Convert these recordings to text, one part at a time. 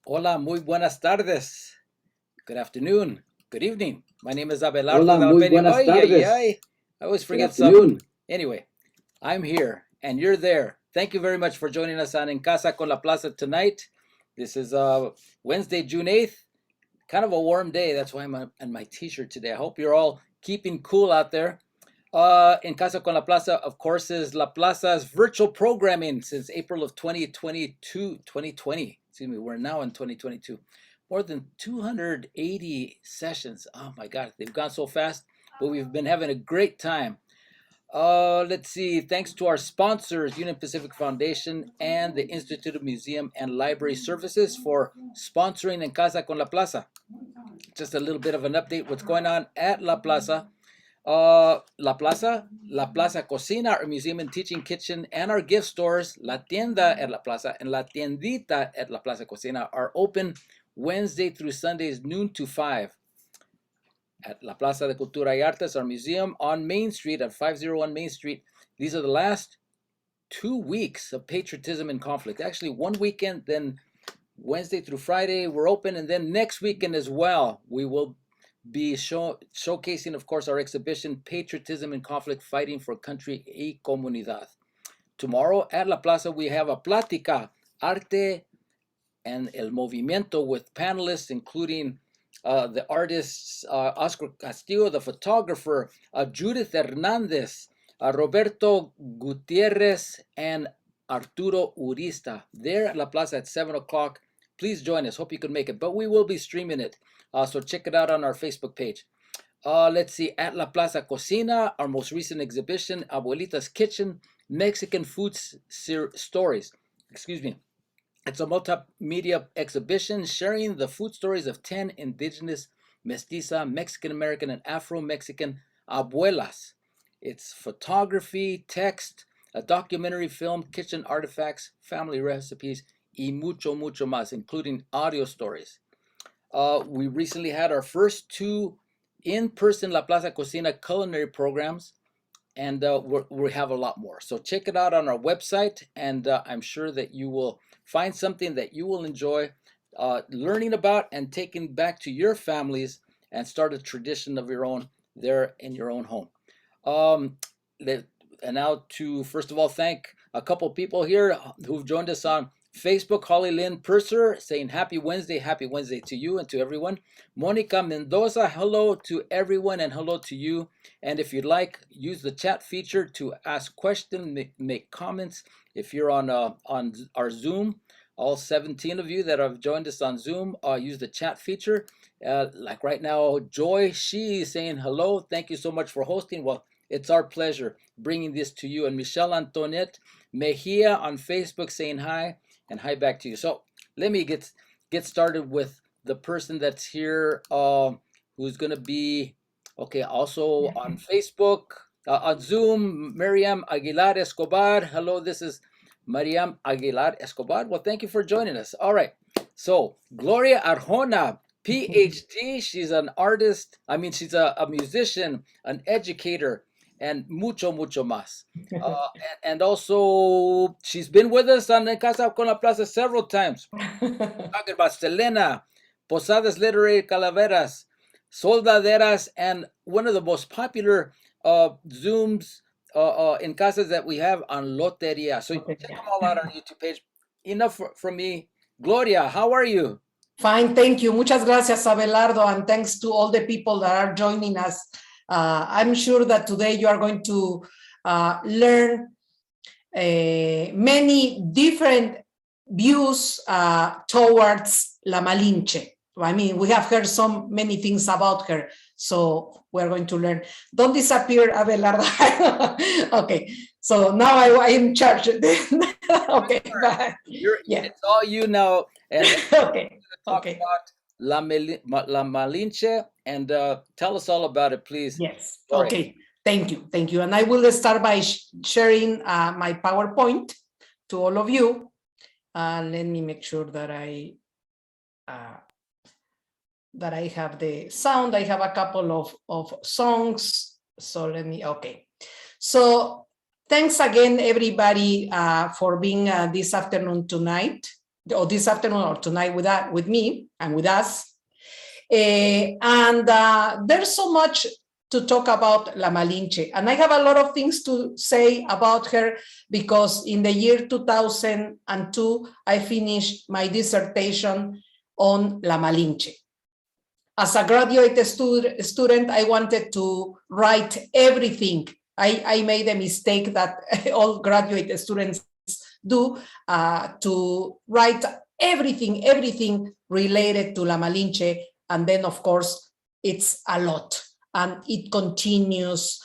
Hola, muy buenas tardes. Good afternoon. Good evening. My name is Abelardo Hola, de la muy Peña. buenas Ay, ay, tardes. ay. I always Good forget something. afternoon. Anyway, I'm here and you're there. Thank you very much for joining us on En Casa con la Plaza tonight. This is Wednesday, June 8th. Kind of a warm day. That's why I'm on my t-shirt today. I hope you're all keeping cool out there. En Casa con la Plaza, of course, is La Plaza's virtual programming since April of 2020. Excuse me, we're now in 2022. More than 280 sessions. Oh my God, they've gone so fast, but we've been having a great time. Let's see. Thanks to our sponsors, Union Pacific Foundation and the Institute of Museum and Library Services for sponsoring En Casa con la Plaza. Just a little bit of an update what's going on at La Plaza. La Plaza Cocina, our museum and teaching kitchen, and our gift stores, La Tienda at La Plaza and La Tiendita at La Plaza Cocina are open Wednesday through Sundays, noon to 5. At La Plaza de Cultura y Artes, our museum on Main Street at 501 Main Street. These are the last 2 weeks of patriotism and conflict. Actually, one weekend, then Wednesday through Friday, we're open, and then next weekend as well, we will be showcasing, of course, our exhibition, Patriotism and Conflict, Fighting for Country y Comunidad. Tomorrow at La Plaza, we have a Plática, Arte and el Movimiento with panelists, including the artists Oscar Castillo, the photographer, Judith Hernandez, Roberto Gutierrez, and Arturo Urista. There at La Plaza at 7 o'clock. Please join us. Hope you can make it. But we will be streaming it. So check it out on our Facebook page. Let's see, at La Plaza Cocina, our most recent exhibition, Abuelita's Kitchen, Mexican Food Stories. Excuse me. It's a multimedia exhibition sharing the food stories of 10 indigenous, mestiza, Mexican-American, and Afro-Mexican abuelas. It's photography, text, a documentary film, kitchen artifacts, family recipes, y mucho, mucho más, including audio stories. We recently had our first 2 in-person La Plaza Cocina culinary programs, and we have a lot more. So check it out on our website, and I'm sure that you will find something that you will enjoy learning about and taking back to your families and start a tradition of your own there in your own home. And now to, first of all, thank a couple people here who've joined us on Facebook. Holly Lynn Purser saying happy Wednesday to you and to everyone. Monica Mendoza, hello to everyone and hello to you. And if you'd like, use the chat feature to ask questions, make comments. If you're on our Zoom, all 17 of you that have joined us on Zoom, use the chat feature. Like right now, Joy, she is saying hello. Thank you so much for hosting. Well, it's our pleasure bringing this to you. And Michelle Antoinette Mejia on Facebook saying hi, and hi back to you. So let me get started with the person that's here, who's going to be, okay, also on Facebook, on Zoom, Miriam Aguilar Escobar. Hello, this is Miriam Aguilar Escobar. Well, thank you for joining us. All right. So Gloria Arjona, PhD. She's an artist. I mean, she's a musician, an educator, and mucho, mucho más. And also, she's been with us on En Casa con la Plaza several times. Talking about Selena, Posadas Literary Calaveras, Soldaderas, and one of the most popular Zooms in casas that we have on Loteria. So check them all out on our YouTube page. Enough from me. Gloria, how are you? Fine, thank you. Muchas gracias, Abelardo, and thanks to all the people that are joining us. I'm sure that today you are going to learn many different views towards La Malinche. I mean, we have heard so many things about her, so we're going to learn. Don't disappear, Abelardo. Okay, so now I'm in charge. Okay, bye. Yeah. It's all you now. And okay. Talk about La Malinche, and tell us all about it, please. Yes. Okay. Thank you. Thank you. And I will start by sharing my PowerPoint to all of you. Let me make sure that I have the sound. I have a couple of songs. So let me, okay. So thanks again, everybody, for being this afternoon tonight. or this afternoon or tonight with me and with us. There's so much to talk about La Malinche. And I have a lot of things to say about her because in the year 2002, I finished my dissertation on La Malinche. As a graduate student, I wanted to write everything. I made a mistake that all graduate students do, to write everything related to La Malinche. And then, of course, it's a lot. And it continues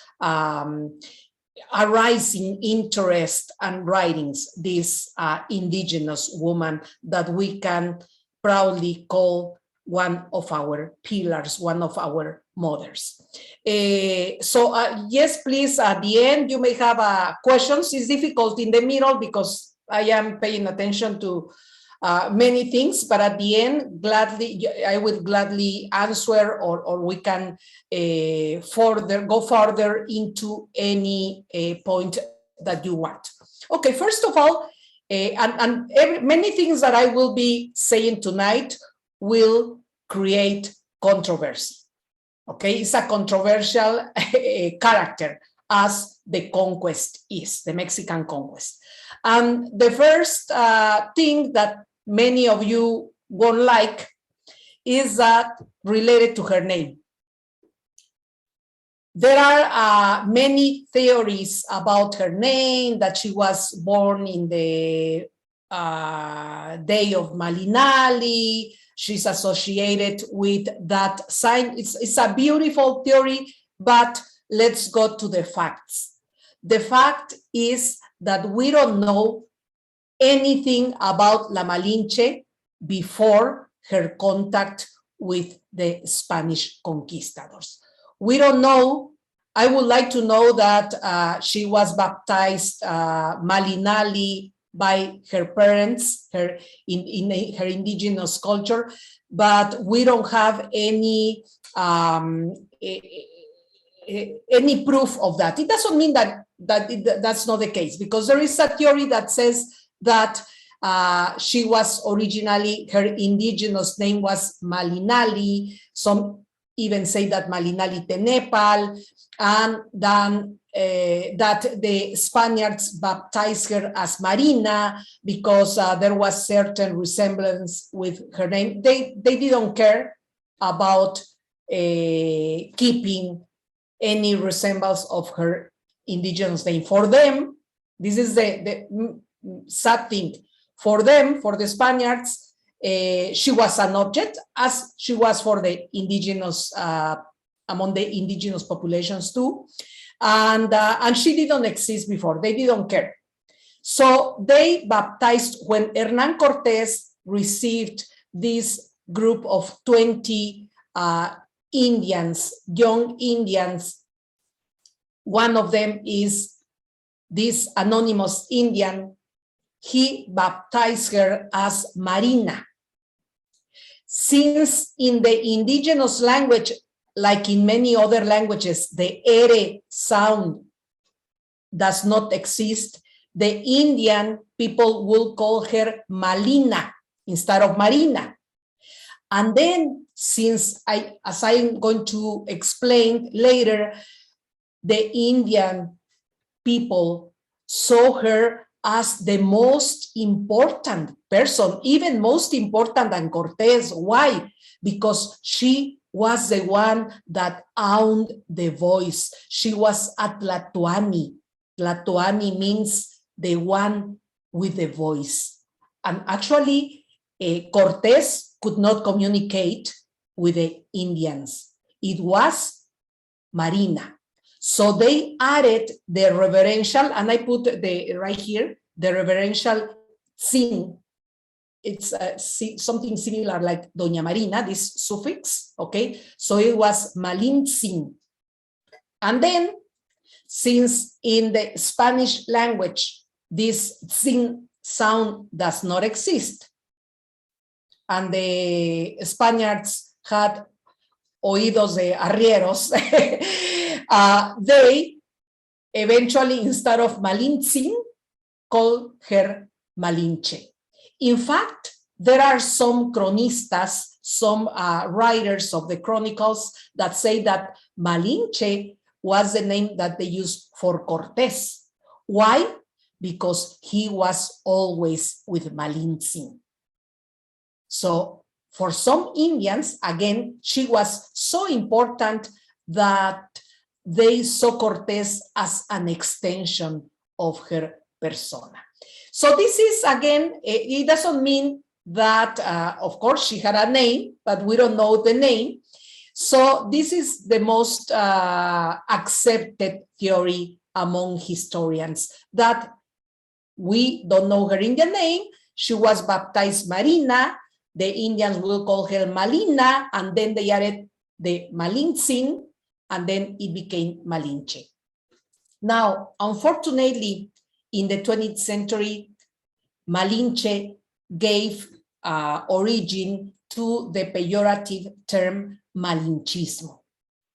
arising interest and writings, this indigenous woman that we can proudly call one of our pillars, one of our mothers. Yes, please, at the end, you may have questions. It's difficult in the middle because I am paying attention to many things, but at the end, I will gladly answer, or we can go further into any point that you want. Okay, first of all, many things that I will be saying tonight will create controversy. Okay, it's a controversial character, as the conquest is, the Mexican conquest. And the first thing that many of you won't like is that related to her name. There are many theories about her name, that she was born in the day of Malinali. She's associated with that sign. It's a beautiful theory, but let's go to the facts. The fact is that we don't know anything about La Malinche before her contact with the Spanish conquistadors. We don't know. I would like to know that she was baptized Malinali by her parents, in her indigenous culture, but we don't have any proof of that. It doesn't mean that's not the case, because there is a theory that says that she was originally, her indigenous name was Malinali. Some even say that Malinali Tenepal, and then that the Spaniards baptized her as Marina because there was certain resemblance with her name. They didn't care about keeping any resemblance of her indigenous name. For them, this is the sad thing. For them, for the Spaniards, she was an object, as she was for the indigenous, among the indigenous populations too. And she didn't exist before. They didn't care. So they baptized, when Hernán Cortés received this group of 20 Indians, young Indians. One of them is this anonymous Indian. He baptized her as Marina. Since in the indigenous language, like in many other languages, the ere sound does not exist, the Indian people will call her Malina instead of Marina. And then, since as I'm going to explain later, the Indian people saw her as the most important person, even most important than Cortés. Why? Because she was the one that owned the voice. She was a Tlatoani. Tlatoani means the one with the voice. And actually, Cortés could not communicate with the Indians. It was Marina. So they added the reverential, and I put right here, the reverential sin. It's something similar like Doña Marina, this suffix, okay? So it was Malintzin. And then, since in the Spanish language, this sin sound does not exist, and the Spaniards had oídos de arrieros, they eventually, instead of Malintzin, called her Malinche. In fact, there are some cronistas, some writers of the chronicles that say that Malinche was the name that they used for Cortés. Why? Because he was always with Malinche. So for some Indians, again, she was so important that they saw Cortés as an extension of her persona. So this is, again, it doesn't mean that, of course, she had a name, but we don't know the name. So this is the most accepted theory among historians, that we don't know her Indian name. She was baptized Marina. The Indians will call her Malina, and then they added the Malintzin, and then it became Malinche. Now, unfortunately, in the 20th century, Malinche gave origin to the pejorative term Malinchismo,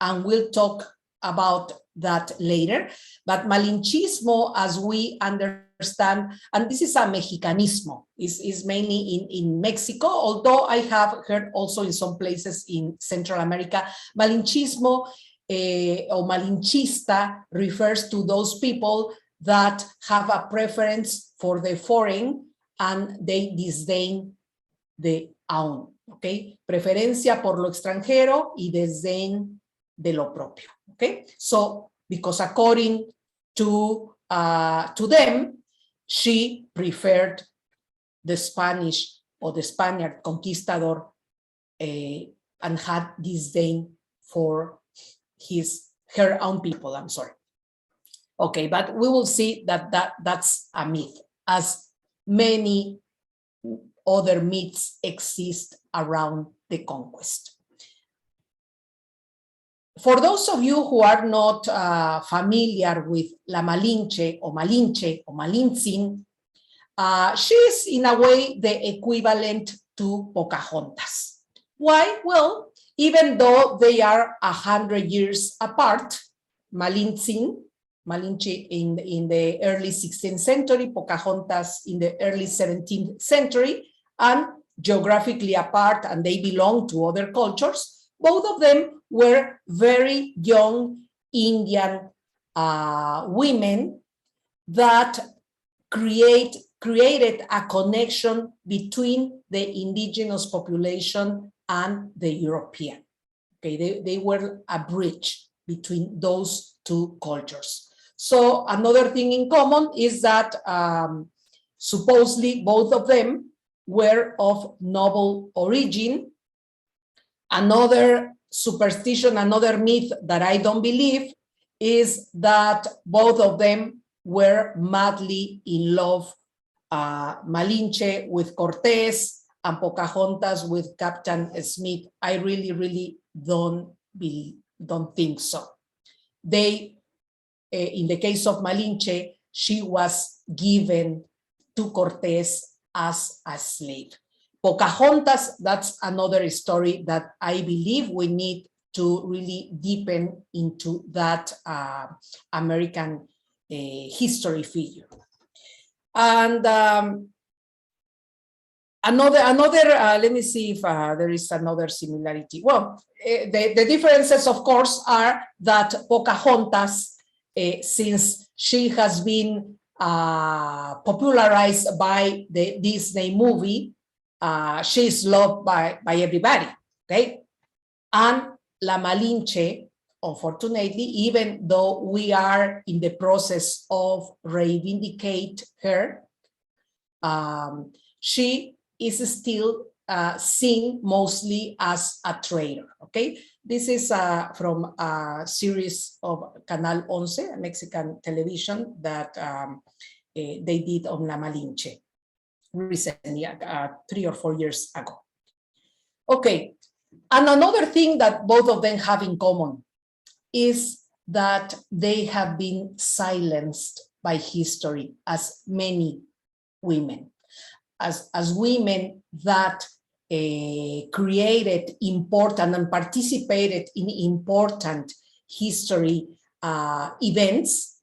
and we'll talk about that later. But Malinchismo, as we understand, and this is a Mexicanismo, is mainly in Mexico, although I have heard also in some places in Central America. Malinchismo or Malinchista refers to those people that have a preference for the foreign and they disdain the own, okay? Preferencia por lo extranjero y desdén de lo propio, okay? So, because according to them, she preferred the Spanish or the Spaniard conquistador and had disdain for her own people, I'm sorry. Okay, but we will see that that's a myth, as many other myths exist around the conquest. For those of you who are not familiar with La Malinche or Malintzin, she is in a way the equivalent to Pocahontas. Why? Well, even though they are 100 years apart, Malinche in the early 16th century, Pocahontas in the early 17th century, and geographically apart, and they belong to other cultures, both of them were very young Indian women that created a connection between the indigenous population and the European. Okay, they were a bridge between those two cultures. So another thing in common is that supposedly both of them were of noble origin. Another superstition, another myth that I don't believe is that both of them were madly in love, Malinche with Cortés and Pocahontas with Captain Smith. I really don't think so. They, in the case of Malinche, she was given to Cortés as a slave. Pocahontas, that's another story that I believe we need to really deepen into that American history figure. And let me see if there is another similarity. Well, the differences, of course, are that Pocahontas, since she has been popularized by the Disney movie, she's loved by everybody, okay? And La Malinche, unfortunately, even though we are in the process of reivindicate her, she is still seen mostly as a traitor, okay? This is from a series of Canal 11, Mexican television, that they did on La Malinche recently, 3 or 4 years ago. Okay, and another thing that both of them have in common is that they have been silenced by history as many women, as women that created important and participated in important history events.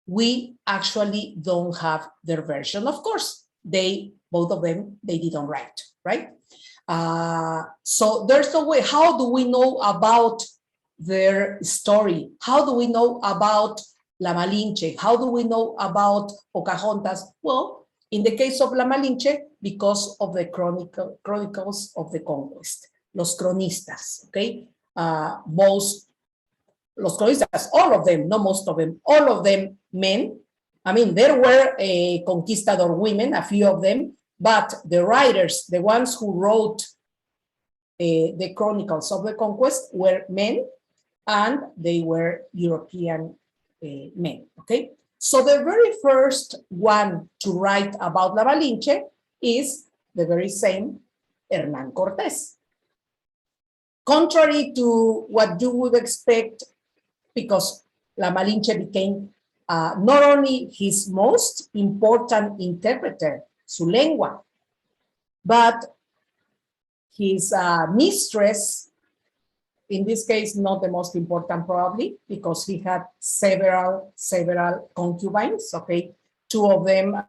We actually don't have their version. Of course, they both of them, they didn't write, right? So there's no way. How do we know about their story? How do we know about La Malinche? How do we know about Pocahontas? Well, in the case of La Malinche, because of the chronicles of the conquest, los cronistas, okay? Most, los cronistas, all of them, not most of them, all of them men. I mean, there were conquistador women, a few of them, but the writers, the ones who wrote the chronicles of the conquest were men, and they were European men, okay? So the very first one to write about La Malinche is the very same Hernán Cortés. Contrary to what you would expect, because La Malinche became not only his most important interpreter, su lengua, but his mistress, in this case, not the most important probably, because he had several concubines, okay? Two of them,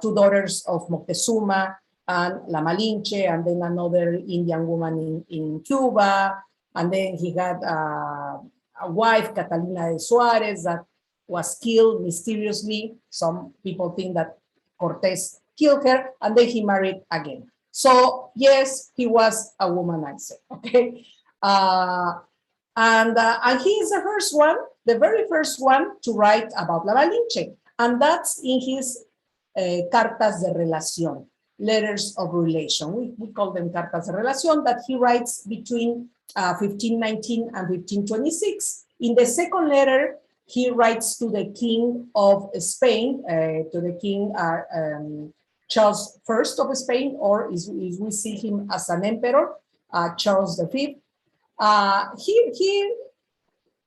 two daughters of Moctezuma and La Malinche, and then another Indian woman in Cuba, and then he had a wife, Catalina de Suarez, that was killed mysteriously. Some people think that Cortés killed her, and then he married again. So yes, he was a womanizer, okay? And he is the first one, the very first one to write about La Malinche, and that's in his cartas de relación, letters of relation. We call them cartas de relación, that he writes between 1519 and 1526. In the second letter, he writes to the king of Spain, to the king Charles I of Spain, or as we see him as an emperor, Charles V. He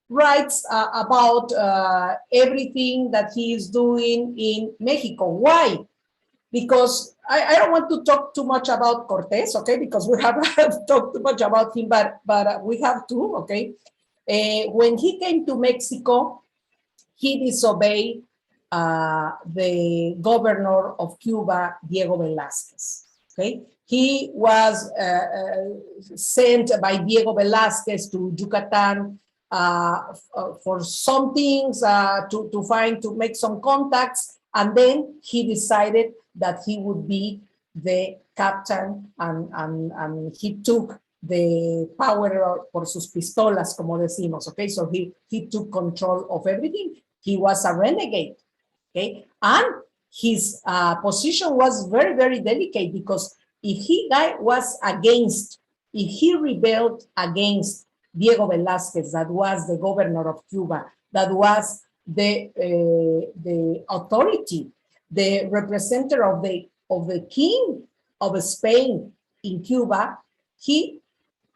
writes about everything that he is doing in Mexico. Why? Because I don't want to talk too much about Cortés, okay? Because we have talked too much about him, but we have to, okay? When he came to Mexico, he disobeyed the governor of Cuba, Diego Velázquez, okay? He was sent by Diego Velázquez to Yucatan for some things, to make some contacts, and then he decided that he would be the captain, and he took the power por sus pistolas, como decimos, okay? So he took control of everything. He was a renegade, okay? And his position was very, very delicate, because if he rebelled against Diego Velázquez, that was the governor of Cuba, that was the authority, the representative of the king of Spain in Cuba, he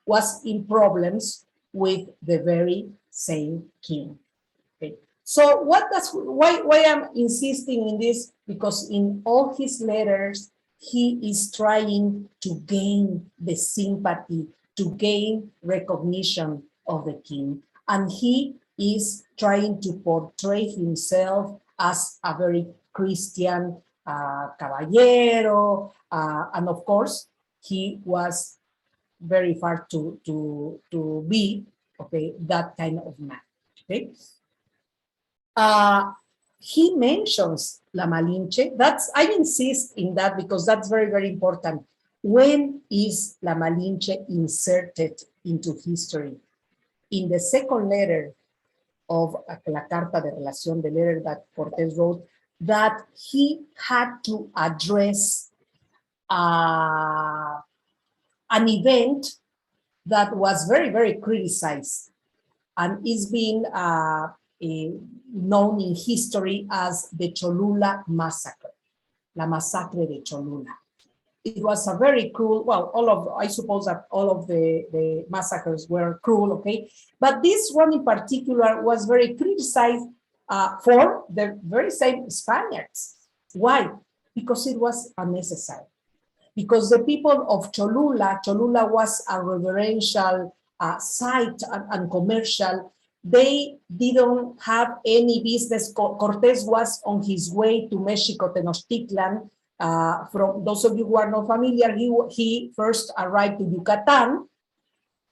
was in problems with the very same king. Okay. So why I'm insisting in this? Because in all his letters, he is trying to gain the sympathy, to gain recognition of the king. And he is trying to portray himself as a very Christian caballero. And of course, he was very far to be, okay, that kind of man, okay? He mentions La Malinche. I insist in that because that's very, very important. When is La Malinche inserted into history? In the second letter of La Carta de Relación, the letter that Cortés wrote, that he had to address an event that was very, very criticized and is being known in history as the Cholula massacre, la massacre de Cholula. It was a very cruel, well, I suppose that all of the massacres were cruel, okay? But this one in particular was very criticized for the very same Spaniards. Why? Because it was unnecessary. Because the people of Cholula was a reverential site and commercial. They didn't have any business. Cortés was on his way to Mexico, Tenochtitlan, From those of you who are not familiar, he first arrived to Yucatan,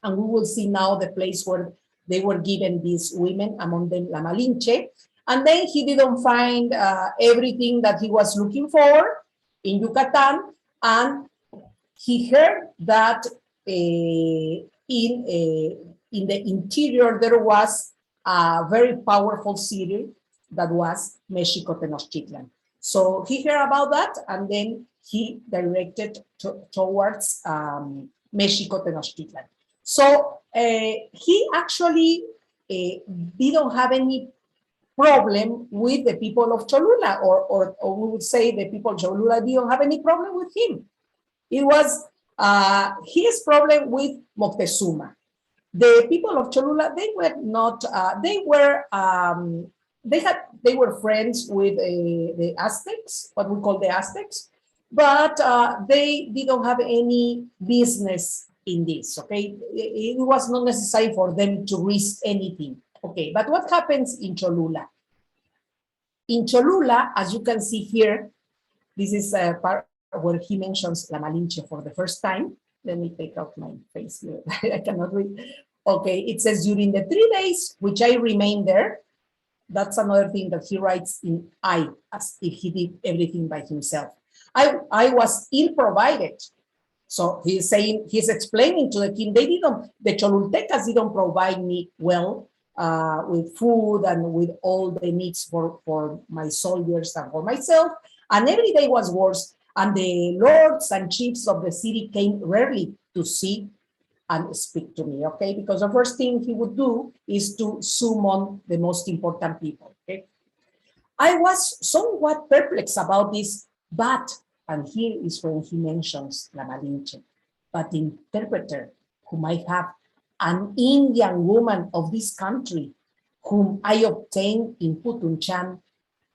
and we will see now the place where they were given these women, among them La Malinche. And then he didn't find everything that he was looking for in Yucatan, and he heard that in the interior there was a very powerful city that was Mexico Tenochtitlan. So he heard about that, and then he directed towards Mexico Tenochtitlan. So he actually didn't have any problem with the people of Cholula, or we would say the people of Cholula didn't have any problem with him. It was his problem with Moctezuma. The people of Cholula, they were not, they were friends with the Aztecs, what we call the Aztecs, but they didn't have any business in this, okay? It was not necessary for them to risk anything, okay? But what happens in Cholula? In Cholula, as you can see here, this is a part where he mentions La Malinche for the first time. Let me take out my face here. I cannot read. Okay, it says, during the 3 days which I remained there, that's another thing that he writes in I, as if he did everything by himself. I was ill-provided. So he's saying, he's explaining to the king, the Cholultecas didn't provide me well with food and with all the needs for my soldiers and for myself. And every day was worse. And the lords and chiefs of the city came rarely to see and speak to me, okay? Because the first thing he would do is to summon the most important people, okay? I was somewhat perplexed about this, but, and here is when he mentions La Malinche, but the interpreter, whom I have, an Indian woman of this country, whom I obtained in Putunchan,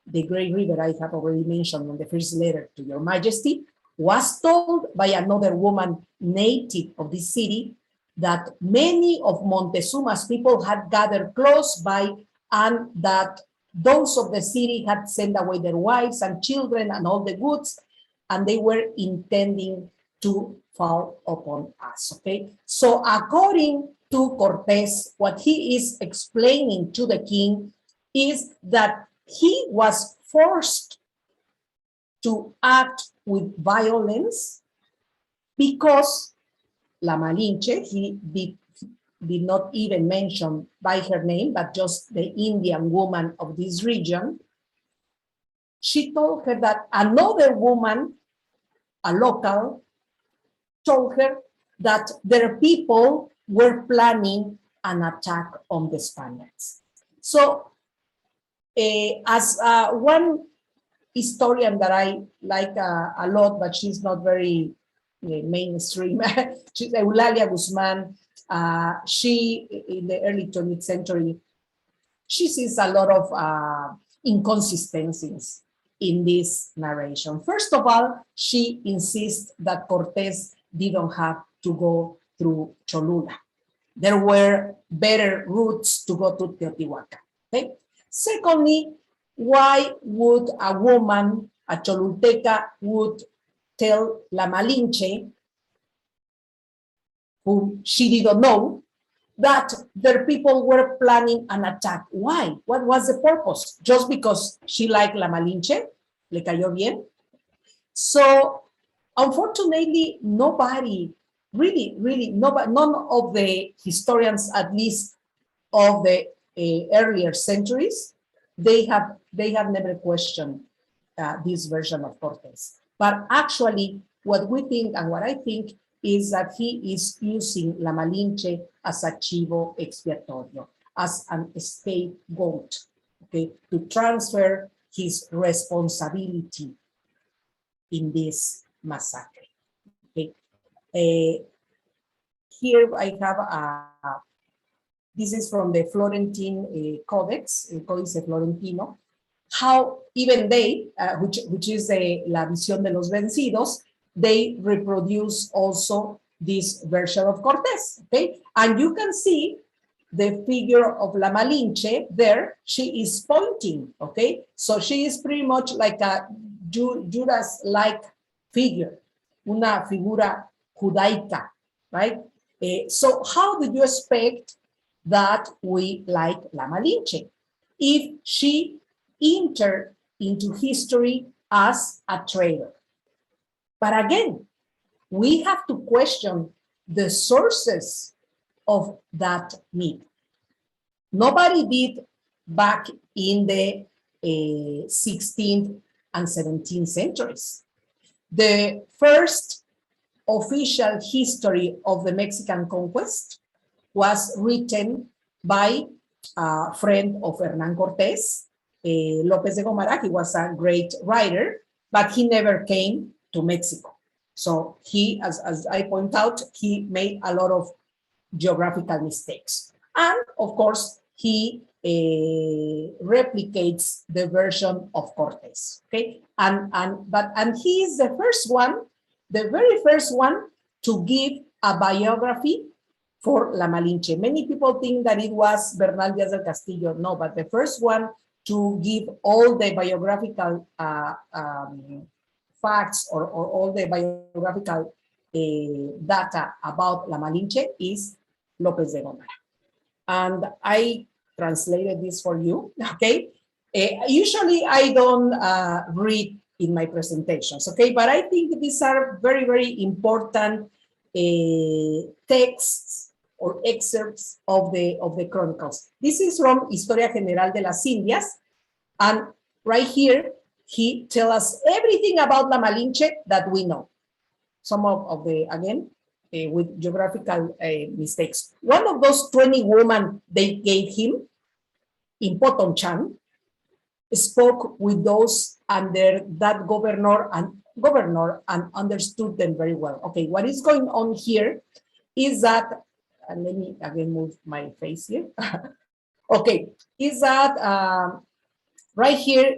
the great river I have already mentioned in the first letter to your majesty, was told by another woman native of this city that many of Montezuma's people had gathered close by, and that those of the city had sent away their wives and children and all the goods, and they were intending to fall upon us, okay? So according to Cortés, what he is explaining to the king is that he was forced to act with violence because La Malinche, he did not even mention by her name, but just the Indian woman of this region. She told her that another woman, a local, told her that their people were planning an attack on the Spaniards. So, as one historian that I like a lot, but she's not very mainstream, she's Eulalia Guzman. She, in the early 20th century, she sees a lot of inconsistencies in this narration. First of all, she insists that Cortés didn't have to go through Cholula. There were better routes to go to Teotihuacan, okay? Secondly, why would a woman, a Cholulteca, would tell La Malinche, whom she didn't know, that their people were planning an attack? Why? What was the purpose? Just because she liked La Malinche? Le cayó bien? So, unfortunately, nobody, really, nobody, none of the historians, at least of the earlier centuries, they have never questioned this version of Cortés. But actually, what we think and what I think is that he is using La Malinche as a chivo expiatorio, as an scapegoat, okay, to transfer his responsibility in this massacre. Okay. Here I have this is from the Florentine Codex, Códice Florentino, how even they, which is La Visión de los Vencidos, they reproduce also this version of Cortés, okay? And you can see the figure of La Malinche there. She is pointing, okay? So she is pretty much like Judas-like figure, una figura judaica, right? So how do you expect that we like La Malinche if she entered into history as a traitor? But again, we have to question the sources of that myth. Nobody did back in the 16th and 17th centuries. The first official history of the Mexican conquest was written by a friend of Hernán Cortés, López de Gomara. He was a great writer, but he never came to Mexico. So he, as I point out, he made a lot of geographical mistakes. And of course, he replicates the version of Cortés, okay? And he is the first one, the very first one to give a biography for La Malinche. Many people think that it was Bernal Díaz del Castillo. No, but the first one to give all the biographical facts or all the biographical data about La Malinche is López de Gomara. And I translated this for you, okay? Usually I don't read in my presentations, okay? But I think these are very, very important texts or excerpts of the chronicles. This is from Historia General de las Indias, and right here, he tells us everything about La Malinche that we know. Some of the, again, with geographical mistakes. One of those 20 women they gave him in Potonchan spoke with those under that governor and understood them very well. Okay, what is going on here is that, and let me again move my face here. Okay, is that right here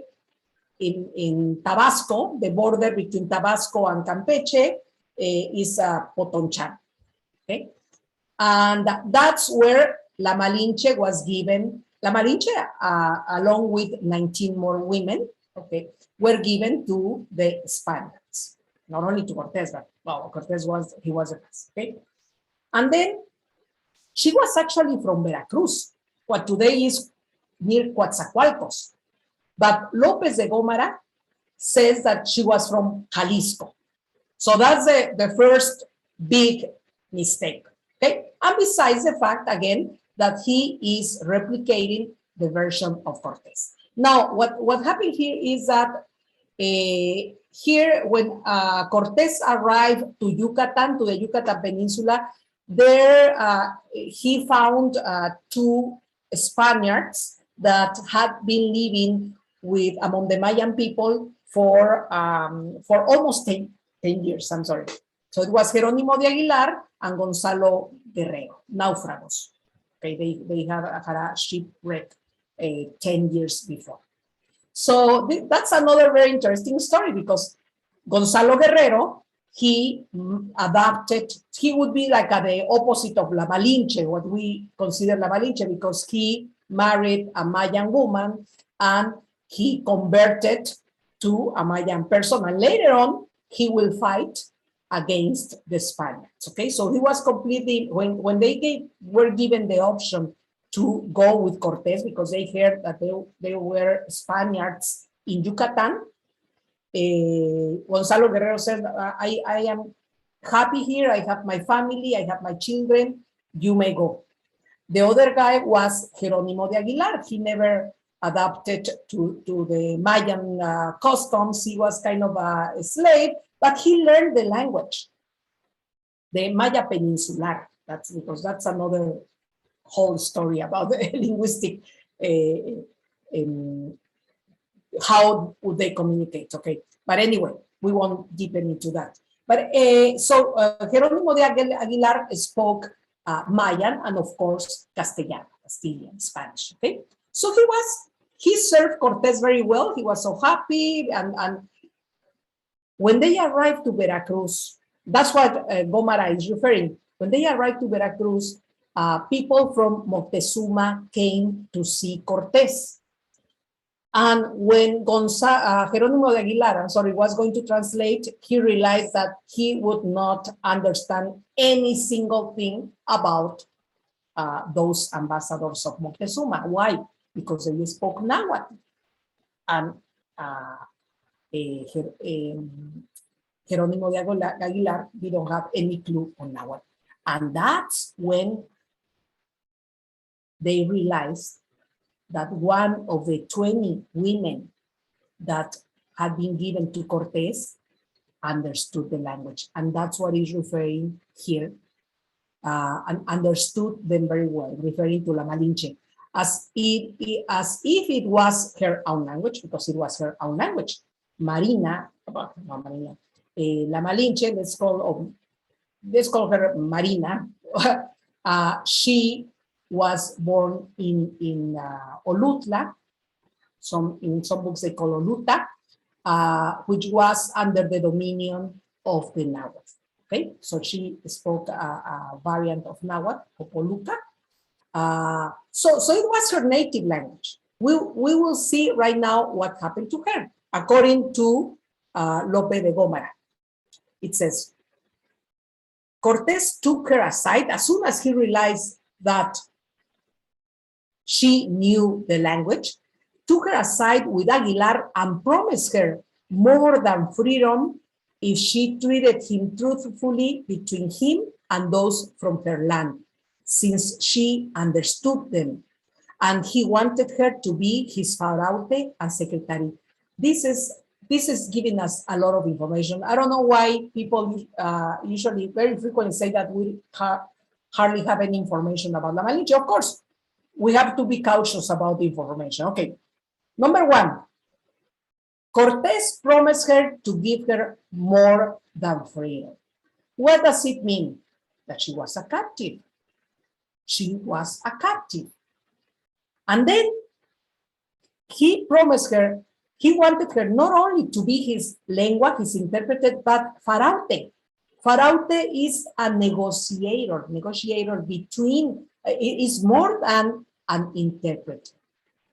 in Tabasco, the border between Tabasco and Campeche, is Potonchan, okay? And that's where La Malinche was given. La Malinche, along with 19 more women, okay, were given to the Spaniards. Not only to Cortés, but, well, Cortés was the best, okay? And then she was actually from Veracruz, what today is near Coatzacoalcos. But López de Gómara says that she was from Jalisco. So that's the first big mistake, okay? And besides the fact, again, that he is replicating the version of Cortés. Now, what happened here is that here, when Cortés arrived to Yucatan, to the Yucatan Peninsula, there he found two Spaniards that had been living among the Mayan people for almost 10 years, I'm sorry. So it was Jerónimo de Aguilar and Gonzalo Guerrero, náufragos. Okay, they had a shipwreck 10 years before. So that's another very interesting story because Gonzalo Guerrero, he adapted, he would be like the opposite of La Malinche, what we consider La Malinche, because he married a Mayan woman and he converted to a Mayan person, and later on he will fight against the Spaniards. Okay, so he was completely, when they were given the option to go with Cortés because they heard that there were Spaniards in Yucatan, Gonzalo Guerrero said, I am happy here, I have my family, I have my children, you may go. The other guy was Jerónimo de Aguilar. He never adapted to the Mayan customs. He was kind of a slave, but he learned the language, the Maya Peninsular. That's because that's another whole story about the linguistic, how would they communicate, okay? But anyway, we won't deepen into that. But so Jerónimo de Aguilar spoke Mayan and of course Castilian, Spanish, okay? So he served Cortés very well. He was so happy. And when they arrived to Veracruz, that's what Gómara is referring. When they arrived to Veracruz, people from Moctezuma came to see Cortés. And when Jerónimo de Aguilar, I'm sorry, was going to translate, he realized that he would not understand any single thing about those ambassadors of Moctezuma. Why? Because they spoke Nahuatl. And Jerónimo de Aguilar didn't have any clue on Nahuatl. And that's when they realized that one of the 20 women that had been given to Cortés understood the language. And that's what he's referring here, and understood them very well, referring to La Malinche, as if it was her own language, because it was her own language. Marina, La Malinche, let's call her Marina. She was born in Olutla. In some books they call Oluta, which was under the dominion of the Nahuatl. Okay, so she spoke a variant of Nahuatl, of Oluca. So it was her native language. We will see right now what happened to her. According to Lope de Gómara, it says, Cortés took her aside as soon as he realized that she knew the language, took her aside with Aguilar and promised her more than freedom if she treated him truthfully between him and those from her land, since she understood them. And he wanted her to be his faraute and secretary. This is giving us a lot of information. I don't know why people usually very frequently say that we hardly have any information about La Malinche. Of course, we have to be cautious about the information. Okay, number one, Cortés promised her to give her more than freedom. What does it mean? That she was a captive. She was a captive. And then he promised her, he wanted her not only to be his lengua, his interpreter, but faraute. Faraute is a negotiator between, it is more than an interpreter,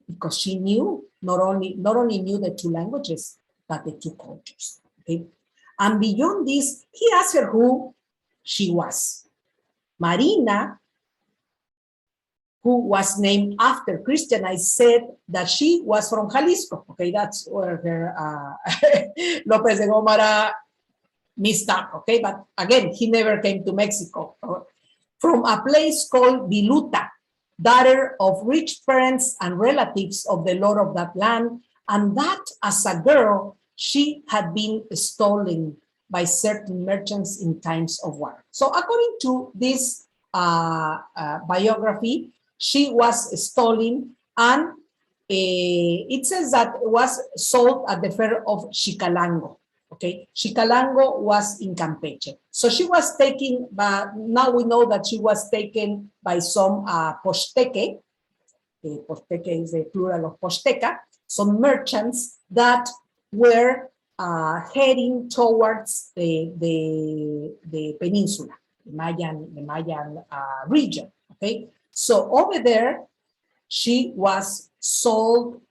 because she knew, not only knew the two languages, but the two cultures. Okay? And beyond this, he asked her who she was. Marina, who was named after Christianized, said that she was from Jalisco. Okay, that's where her López de Gómara missed up. Okay, but again, he never came to Mexico. From a place called Viluta, daughter of rich parents and relatives of the lord of that land, and that as a girl, she had been stolen by certain merchants in times of war. So according to this biography, she was stolen, and it says that it was sold at the fair of Xicalango. Okay, Xicalango was in Campeche. So she was taken, but now we know that she was taken by some Posteque. Posteque is the plural of Posteca, some merchants that were heading towards the peninsula, the Mayan region. Okay, so over there, she was sold,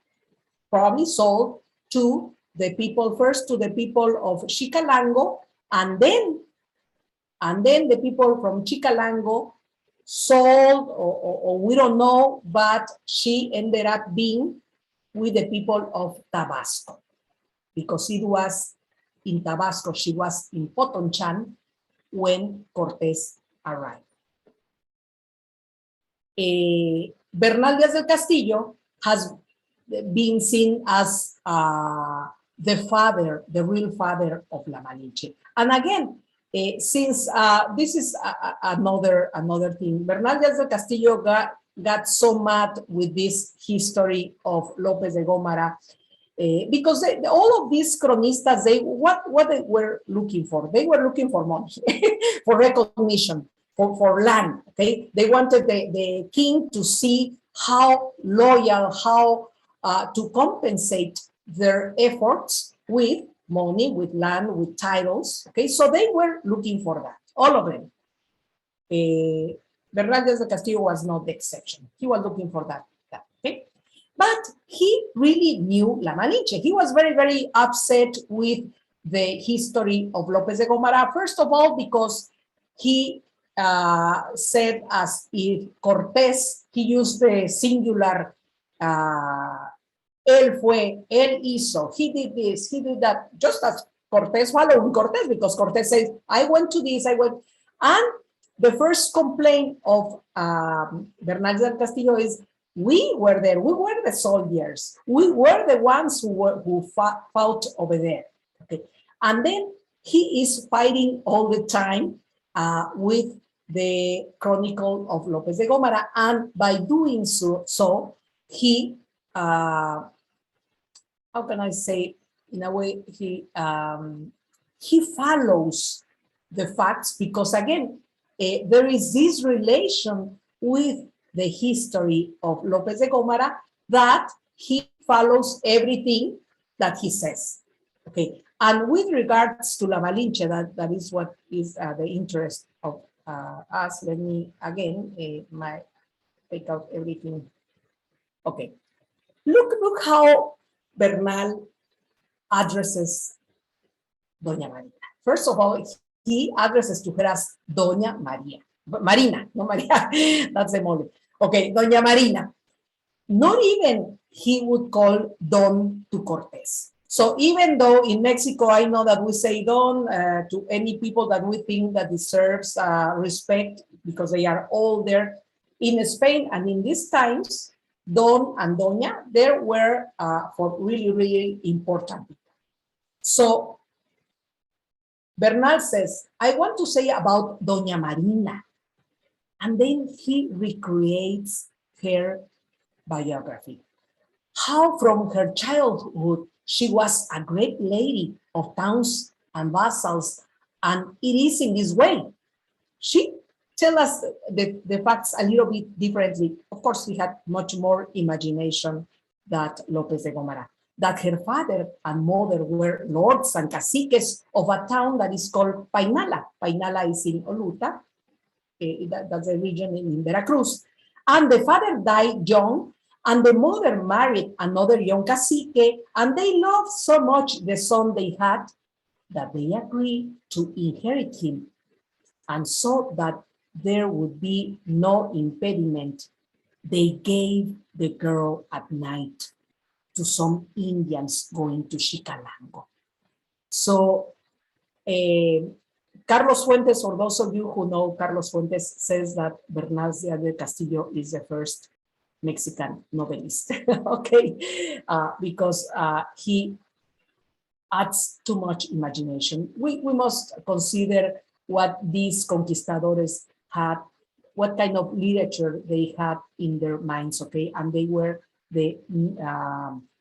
probably sold to the people, first to the people of Xicalango, and then the people from Xicalango sold, or we don't know, but she ended up being with the people of Tabasco, because it was in Tabasco, she was in Potonchan when Cortés arrived. Bernal Díaz del Castillo has been seen as the real father of La Malinche. And again, since this is another thing, Bernal Díaz del Castillo got so mad with this history of López de Gómara, because all of these cronistas, what they were looking for? They were looking for money, for recognition, for land. Okay, they wanted the king to see how loyal, how to compensate their efforts with money, with land, with titles. Okay, so they were looking for that, all of them. Bernal Díaz del Castillo was not the exception. He was looking for that. Okay, But he really knew La Malinche. He was very, very upset with the history of Lopez de Gomara, first of all, because he said as if Cortés, he used the singular, él fue, él hizo, he did this, he did that, just as Cortés following Cortés, because Cortés says, I went to this, I went, and the first complaint of Bernal Díaz del Castillo is, we were there, we were the soldiers, we were the ones who fought over there. Okay. And then he is fighting all the time with the Chronicle of Lopez de Gomara, and by doing so he, how can I say, in a way, he follows the facts, because again, there is this relation with the history of Lopez de Gomara that he follows everything that he says. Okay, and with regards to La Malinche, that is what is the interest of us. Let me again take out everything. Okay, look how Bernal addresses Doña Marina. First of all, he addresses to her as Doña María. Marina, no María, that's the mole. Okay, Doña Marina. Not even he would call Don to Cortés. So even though in Mexico, I know that we say Don to any people that we think that deserves respect because they are all there. In Spain and in these times, Don and Doña, there were for really, really important people. So Bernal says, I want to say about Doña Marina. And then he recreates her biography. How from her childhood, she was a great lady of towns and vassals, and it is in this way. She tells us the facts a little bit differently. Of course, he had much more imagination than Lopez de Gomara. That her father and mother were lords and caciques of a town that is called Painala. Painala is in Oluta. That's a region in Veracruz. And the father died young, and the mother married another young cacique, and they loved so much the son they had that they agreed to inherit him, and so that there would be no impediment, they gave the girl at night to some Indians going to Chicalango. So Carlos Fuentes, for those of you who know Carlos Fuentes, says that Bernal Díaz del Castillo is the first Mexican novelist, okay, because he adds too much imagination. We must consider what these conquistadores had, what kind of literature they had in their minds, okay, and they were the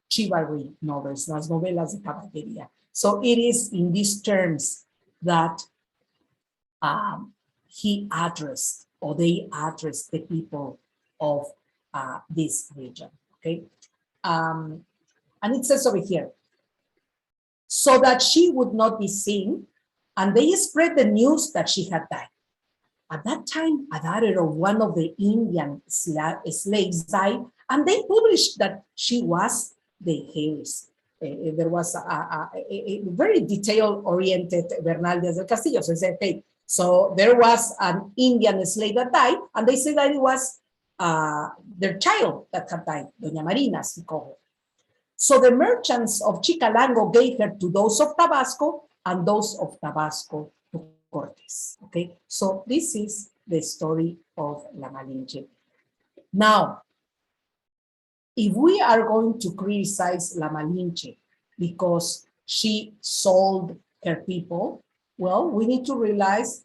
chivalry novels, las novelas de caballería. So it is in these terms that he addressed, or they addressed, the people of this region, okay? And it says over here, so that she would not be seen, and they spread the news that she had died. At that time, a daughter of one of the Indian slaves died, and they published that she was the heiress. There was a very detail-oriented Bernal Díaz del Castillo. So he said, okay, so there was an Indian slave that died, and they said that it was their child that had died, Doña Marina, as he called her. So the merchants of Chicalango gave her to those of Tabasco, and those of Tabasco to Cortés. Okay, so this is the story of La Malinche. Now, if we are going to criticize La Malinche because she sold her people, well, we need to realize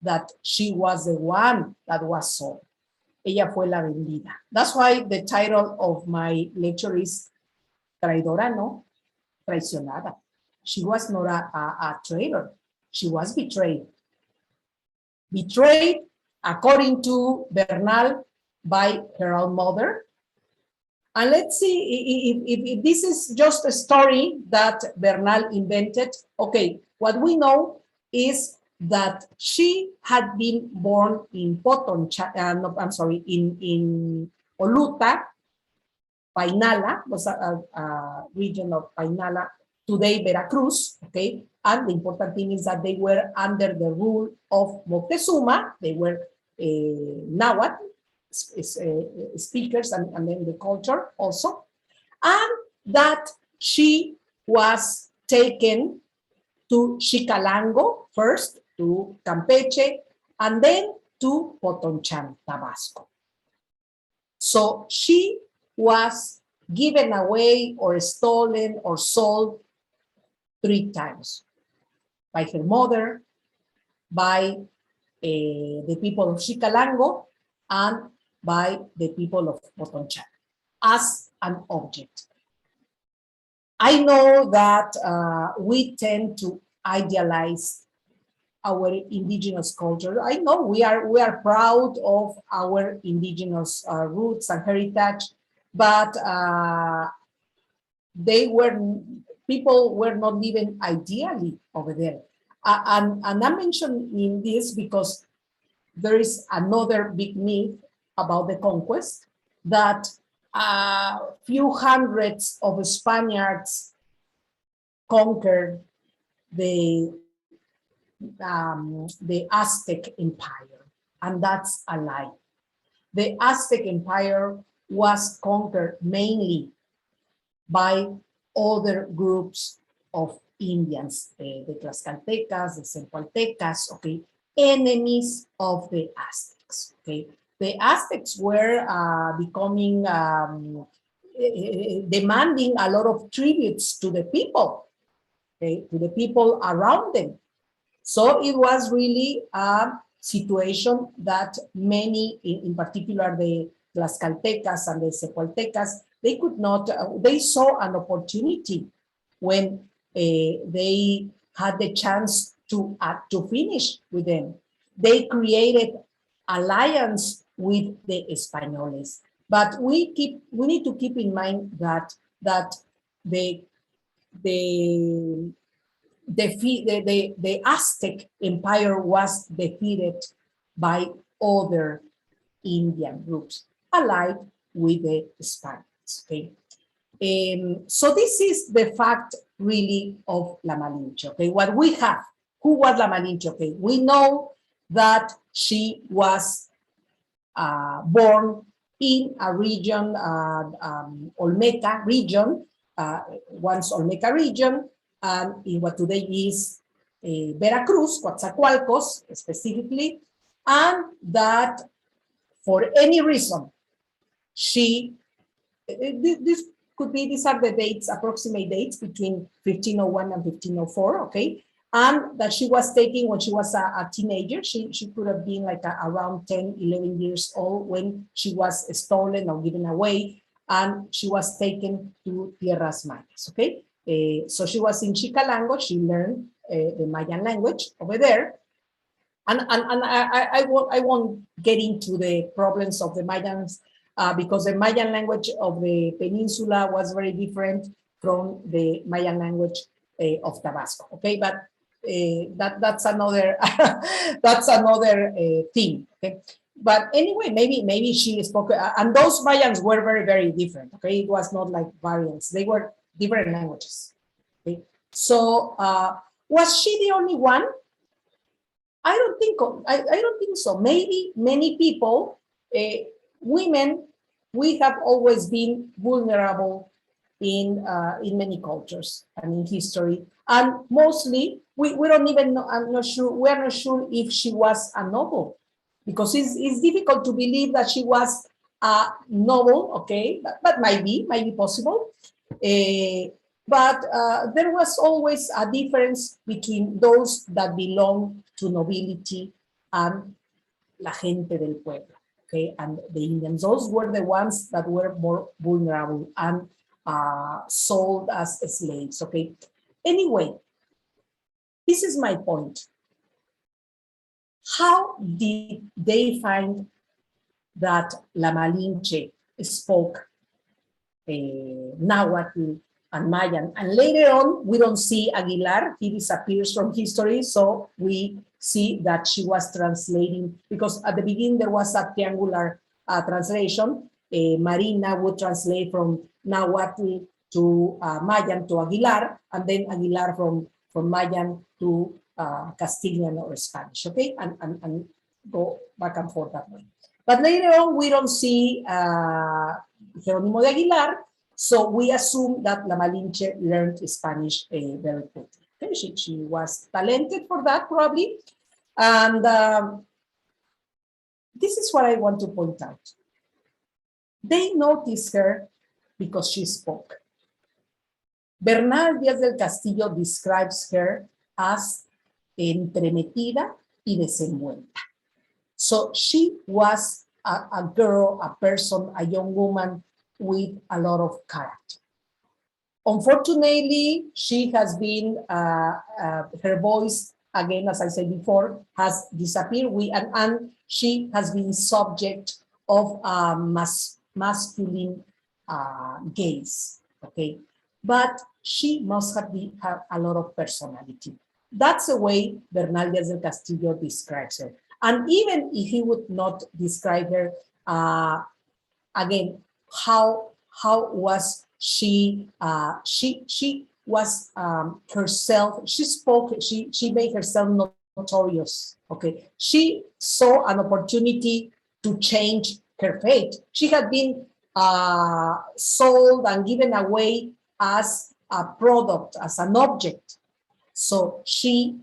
that she was the one that was sold. Ella fue la vendida. That's why the title of my lecture is Traidora, no? Traicionada. She was not a traitor. She was betrayed. Betrayed, according to Bernal, by her own mother. And let's see if this is just a story that Bernal invented. Okay, what we know is that she had been born in in Oluta, Painala, was a region of Painala, today Veracruz, okay? And the important thing is that they were under the rule of Moctezuma. They were Nahuatl speakers and then the culture also. And that she was taken to Xicalango first, to Campeche, and then to Potonchan, Tabasco. So she was given away or stolen or sold 3 times by her mother, by the people of Xicalango, and by the people of Potonchan as an object. I know that we tend to idealize our indigenous culture. I know we are proud of our indigenous roots and heritage, but people were not living ideally over there. And I'm mentioning this because there is another big myth about the conquest, that a few hundreds of Spaniards conquered the Aztec Empire, and that's a lie. The Aztec Empire was conquered mainly by other groups of Indians, the Tlaxcaltecas, the Cepaltecas, okay, enemies of the Aztecs, okay. The Aztecs were becoming, demanding a lot of tributes to the people, okay, to the people around them. So it was really a situation that many, in particular the Tlaxcaltecas and the Cepaltecas, they could not, they saw an opportunity when they had the chance to finish with them. They created alliance with the Españoles. But we need to keep in mind that the Aztec Empire was defeated by other Indian groups, allied with the Spaniards. Okay, so this is the fact really of La Malinche. Okay, what we have. Who was La Malinche? Okay, we know that she was born in a region, Olmeca region, once Olmeca region, and in what today is Veracruz, Coatzacoalcos specifically, and that for any reason, she, this could be, these are the dates, approximate dates between 1501 and 1504, okay? And that she was taken when she was a teenager. She could have been like around 10, 11 years old when she was stolen or given away, and she was taken to Tierras Mayas, okay? So she was in Xicalango. She learned the Mayan language over there. And I won't get into the problems of the Mayans because the Mayan language of the peninsula was very different from the Mayan language of Tabasco, okay? But that's another that's another thing, okay? But anyway, maybe she spoke, and those Mayans were very, very different, okay? It was not like variants. They were different languages, okay? So was she the only one? I don't think so. Maybe many people, women, we have always been vulnerable in many cultures and in history, and mostly we don't even know. I'm not sure. We are not sure if she was a noble, because it's difficult to believe that she was a noble. Okay, but might be possible. But there was always a difference between those that belong to nobility and la gente del pueblo, okay, and the Indians. Those were the ones that were more vulnerable and sold as slaves, okay. Anyway, this is my point. How did they find that La Malinche spoke Nahuatl and Mayan? And later on, we don't see Aguilar. He disappears from history, so we see that she was translating, because at the beginning there was a triangular translation. Marina would translate from Nahuatl to Mayan to Aguilar, and then Aguilar from Mayan to Castilian or Spanish, okay? And go back and forth that way. But later on, we don't see Jerónimo de Aguilar, so we assume that La Malinche learned Spanish very quickly. Okay? She was talented for that, probably. And this is what I want to point out. They noticed her because she spoke. Bernal Díaz del Castillo describes her as entremetida y desenvuelta. So she was a girl, a person, a young woman with a lot of character. Unfortunately, she has been, her voice, again, as I said before, has disappeared. And she has been subject of masculine gaze, okay? But she must have a lot of personality. That's the way Bernal Díaz del Castillo describes her. And even if he would not describe her, again, how was she? She was herself. She spoke. She made herself notorious. Okay, she saw an opportunity to change her fate. She had been sold and given away as a product, as an object. So she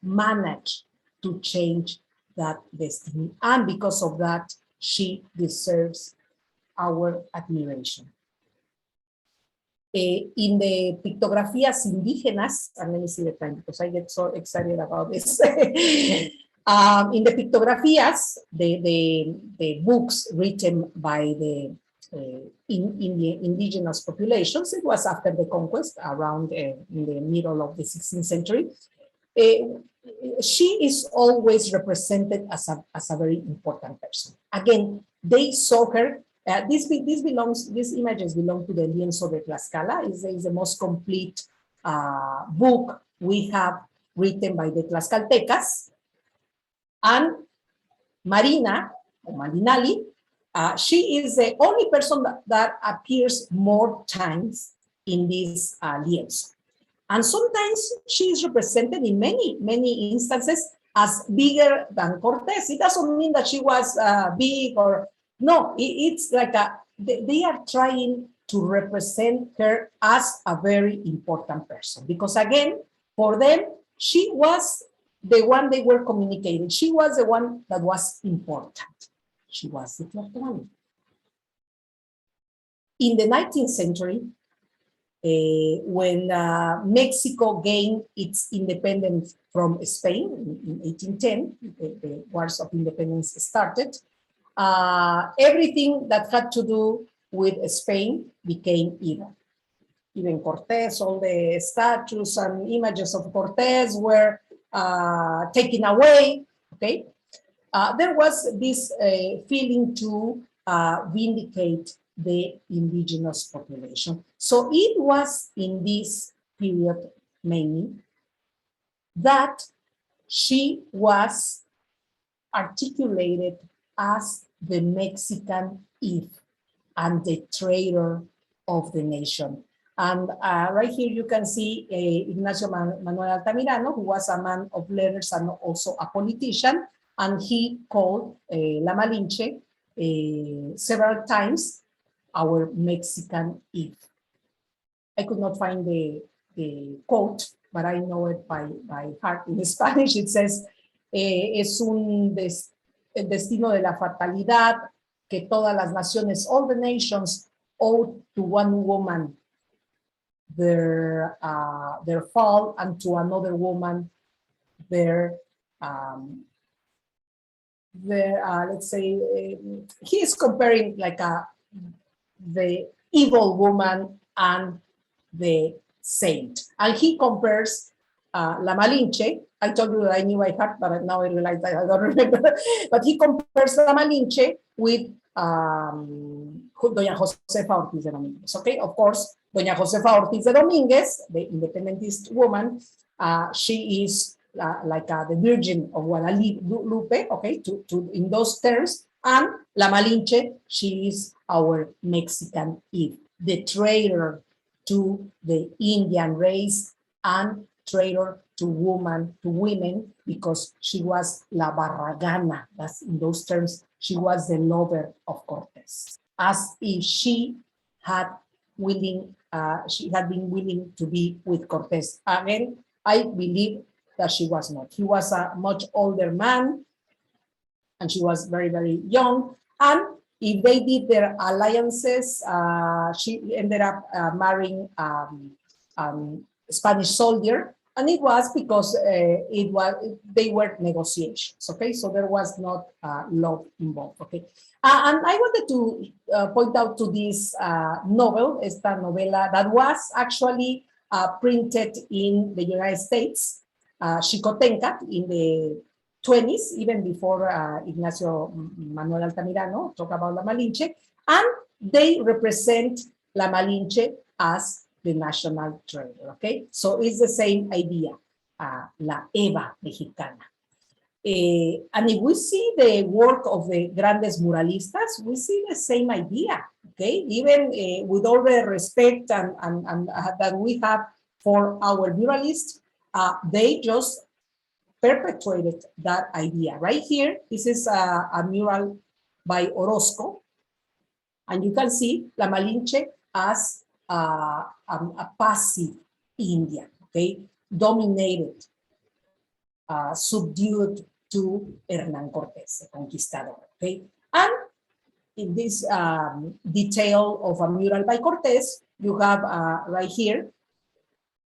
managed to change that destiny. And because of that, she deserves our admiration. In the pictografías indígenas, and let me see the time because I get so excited about this. In the pictografías, the books written by the in the indigenous populations, it was after the conquest, around in the middle of the 16th century. She is always represented as a very important person. Again, they saw her. These images belong to the Lienzo de Tlaxcala. Is the most complete book we have written by the Tlaxcaltecas. And Marina, or Marinali, she is the only person that appears more times in this lienzo. And sometimes she is represented in many instances as bigger than Cortés. It doesn't mean that she was big or, no, it's like they are trying to represent her as a very important person. Because again, for them, she was the one they were communicating. She was the one that was important. She was the Tlatoani. In the 19th century, when Mexico gained its independence from Spain in 1810, the Wars of Independence started, everything that had to do with Spain became evil. Even Cortés, all the statues and images of Cortés were taken away, okay? There was this feeling to vindicate the indigenous population. So it was in this period mainly that she was articulated as the Mexican Eve and the traitor of the nation. And right here you can see Ignacio Manuel Altamirano, who was a man of letters and also a politician, and he called La Malinche several times our Mexican Eve. I could not find the quote, but I know it by heart. In Spanish it says, es el destino de la fatalidad que todas las naciones, all the nations, owe to one woman their fall, and to another woman their let's say, he is comparing like the evil woman and the saint. And he compares La Malinche. I told you that I knew by heart, but now I realize that I don't remember. But he compares La Malinche with Doña Josefa Ortiz de Domínguez. Okay, of course, Doña Josefa Ortiz de Domínguez, the independentist woman, she is like the Virgin of Guadalupe, okay, in those terms. And La Malinche, she is our Mexican Eve, the traitor to the Indian race and traitor to women, because she was la barragana. That's in those terms, she was the lover of Cortés, as if she had she had been willing to be with Cortés. Again, I believe that she was not. He was a much older man, and she was very, very young. And if they did their alliances, she ended up marrying Spanish soldier, and it was because they were negotiations. Okay, so there was not love involved. Okay, and I wanted to point out to this novel, esta novela that was actually printed in the United States, Xicotenca, in the 20s, even before Ignacio Manuel Altamirano talked about La Malinche, and they represent La Malinche as the national treasure, okay? So it's the same idea, La Eva Mexicana. And if we see the work of the grandes muralistas, we see the same idea, okay? Even with all the respect and that we have for our muralists, they just perpetuated that idea. Right here, this is a mural by Orozco, and you can see La Malinche as a passive Indian, okay, dominated, subdued to Hernán Cortés, the conquistador, okay? And in this detail of a mural by Cortés, you have right here,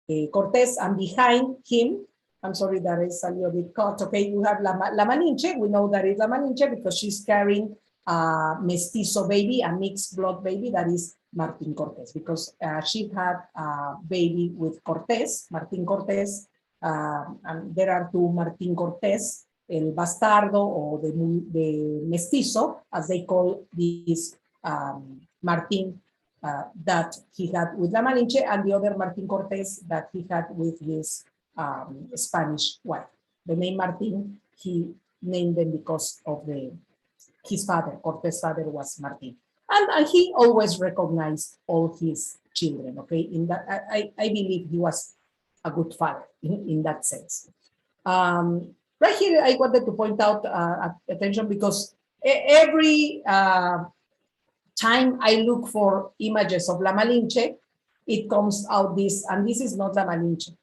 Cortés, and behind him, I'm sorry that is a little bit cut, okay, you have La Malinche. We know that is La Malinche because she's carrying a mestizo baby, a mixed blood baby, that is Martín Cortés, because she had a baby with Cortés, Martín Cortés, and there are two Martín Cortés, el bastardo, or the mestizo, as they call this Martín that he had with La Malinche, and the other Martín Cortés that he had with his Spanish wife. The name Martín, he named them because of his father. Cortés' father was Martín. And he always recognized all his children, okay? In that, I believe he was a good father in that sense. Right here, I wanted to point out attention because every time I look for images of La Malinche, it comes out this, and this is not La Malinche.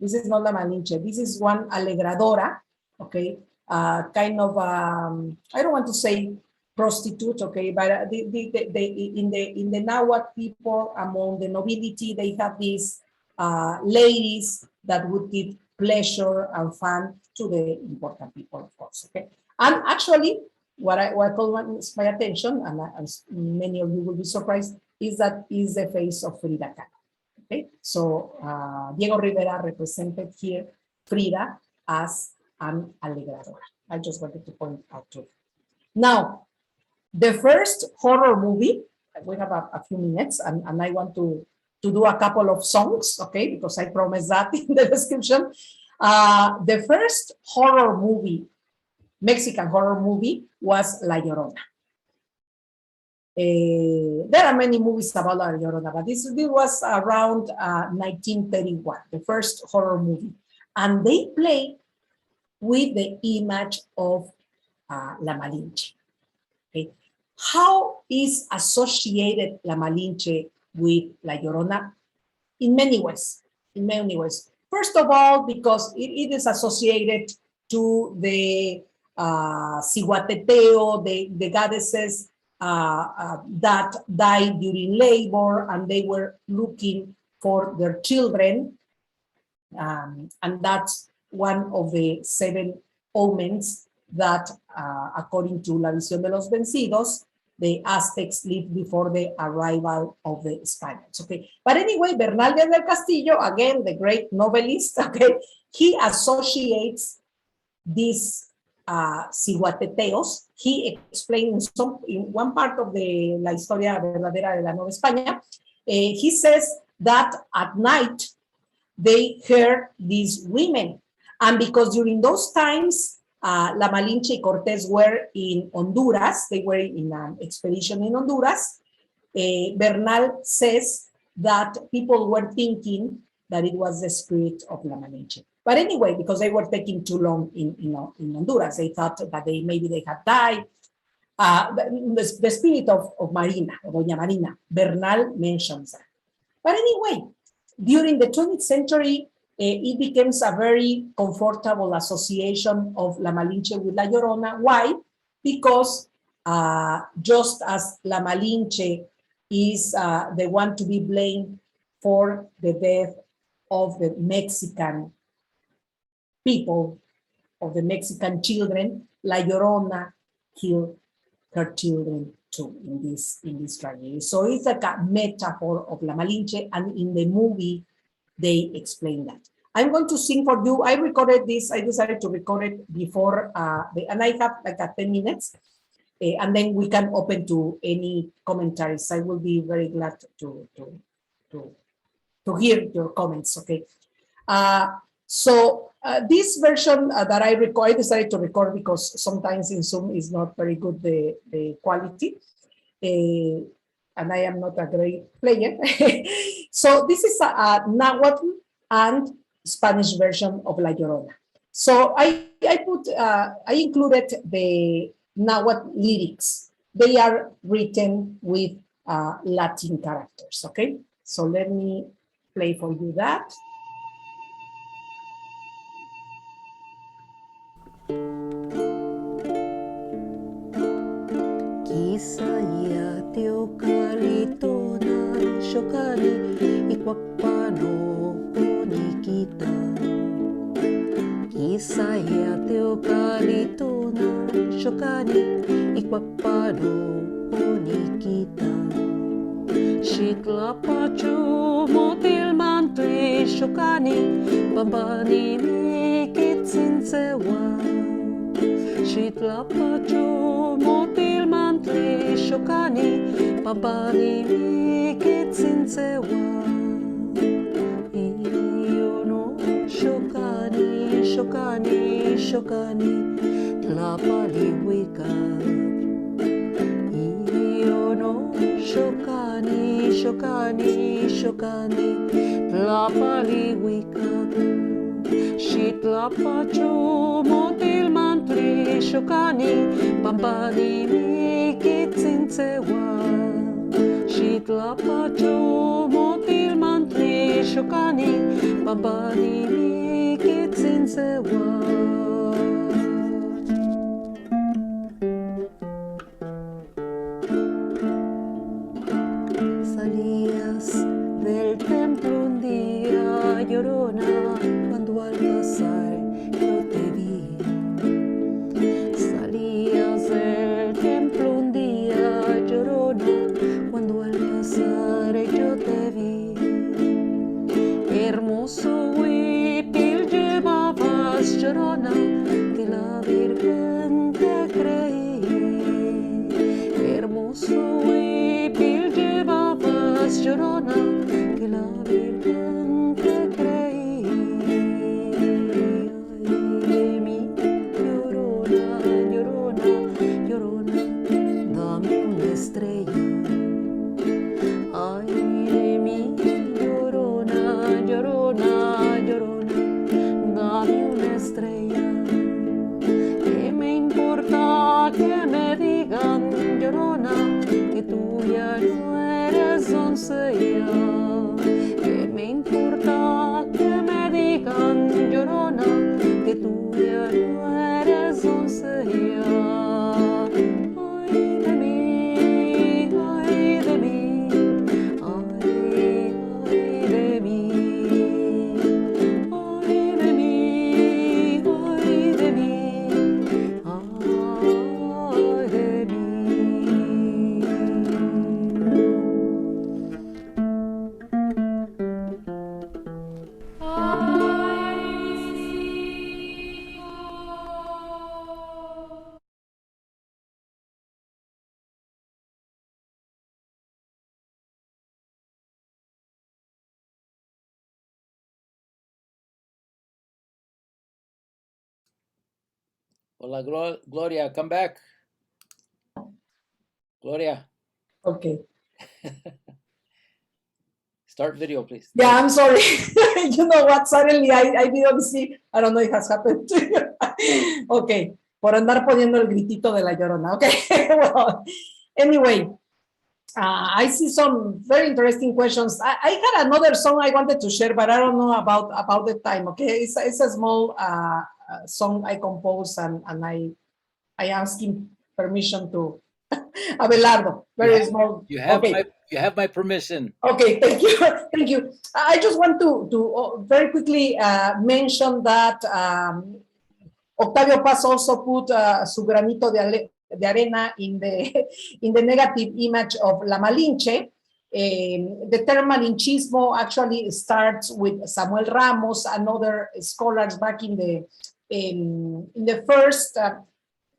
This is not La Malinche. This is one alegradora, okay? Kind of, I don't want to say prostitute, okay? But in the Nahuatl people, among the nobility, they have these ladies that would give pleasure and fun to the important people, of course, okay? And actually, what caught my attention, and many of you will be surprised, is that is the face of Frida Kahlo. Okay, so Diego Rivera represented here Frida as an alegradora. I just wanted to point out to you. Now, the first horror movie, we have a few minutes, and I want to do a couple of songs, okay, because I promised that in the description. The first horror movie, Mexican horror movie, was La Llorona. There are many movies about La Llorona, but this was around 1931, the first horror movie. And they play with the image of La Malinche. Okay. How is associated La Malinche with La Llorona? In many ways, in many ways. First of all, because it is associated to the Ciguateteo, the goddesses that died during labor, and they were looking for their children. And that's one of the 7 omens that, according to La Visión de los Vencidos, the Aztecs lived before the arrival of the Spaniards, okay? But anyway, Bernal Díaz del Castillo, again, the great novelist, okay, he associates these ciguateteos. He explained in one part of the La Historia Verdadera de la Nueva España, he says that at night they heard these women, and because during those times La Malinche y Cortés were in Honduras. They were in an expedition in Honduras. Bernal says that people were thinking that it was the spirit of La Malinche. But anyway, because they were taking too long in Honduras, they thought that maybe they had died. The spirit of Marina, Doña Marina, Bernal mentions that. But anyway, during the 20th century, it becomes a very comfortable association of La Malinche with La Llorona. Why? Because just as La Malinche is the one to be blamed for the death of the Mexican people, of the Mexican children, La Llorona killed her children too in this tragedy. So it's like a metaphor of La Malinche, and in the movie, they explain that. I'm going to sing for you. I recorded this. I decided to record it before, and I have like 10 minutes, and then we can open to any commentaries. I will be very glad to hear your comments, okay? So this version that I decided to record because sometimes in Zoom is not very good, the quality. And I am not a great player. So this is a Nahuatl and Spanish version of La Llorona. So I included the Nahuatl lyrics. They are written with Latin characters, okay? So let me play for you that. Kisaya teokalito na syokali ikwakpano nikita. Kisaya teokalito na syokali ikwakpano nikita. Shiklapacho motil mantri syokani bambani mikit sinsewa. Shitlapacho motil mantli shokani babani mikit sinsewa. Iyo no shokani shokani shokani tlapali wika. Iyo no shokani shokani shokani tlapali wika. Shitlapacho motil mantli shokani bambani mikit sinsewa. Shitlapacho motil mantli shokani bambani mikit sinsewa. Salías del templo un día, Llorona, cuando al pasar yo te vi. Salías del templo un día, Llorona, cuando al pasar yo te vi. Hermoso huipil llevabas, Llorona, que la Virgen te creí. Hermoso huipil llevabas, Llorona, que la Virgen te creí. Ay, mi Llorona, Llorona, Llorona, dame una estrella. Ay, mi Llorona, Llorona, Llorona, dame una estrella. ¿Qué me importa que me digan, Llorona, que tú ya no eres doncella? ¿Qué me importa que me digan, Llorona, que tú ya no eres doncella? Ay de mí, ay de mí, ay, ay de mí, ay de mí, ay de mí, ay de mí. Hola, Gloria, come back. Gloria, Okay. start video, please. Yeah, I'm sorry. You know what? Suddenly I didn't see. I don't know if it has happened to you. Okay. Por andar poniendo el gritito de la Llorona. Okay. Well, anyway, I see some very interesting questions. I had another song I wanted to share, but I don't know about the time. Okay. It's a small song I composed and I asked him permission to Abelardo. Very small. You have Okay. you have my permission. Okay, thank you, thank you. I just want to very quickly mention that Octavio Paz also put su granito de arena in the negative image of La Malinche. The term Malinchismo actually starts with Samuel Ramos and other scholars back in the first,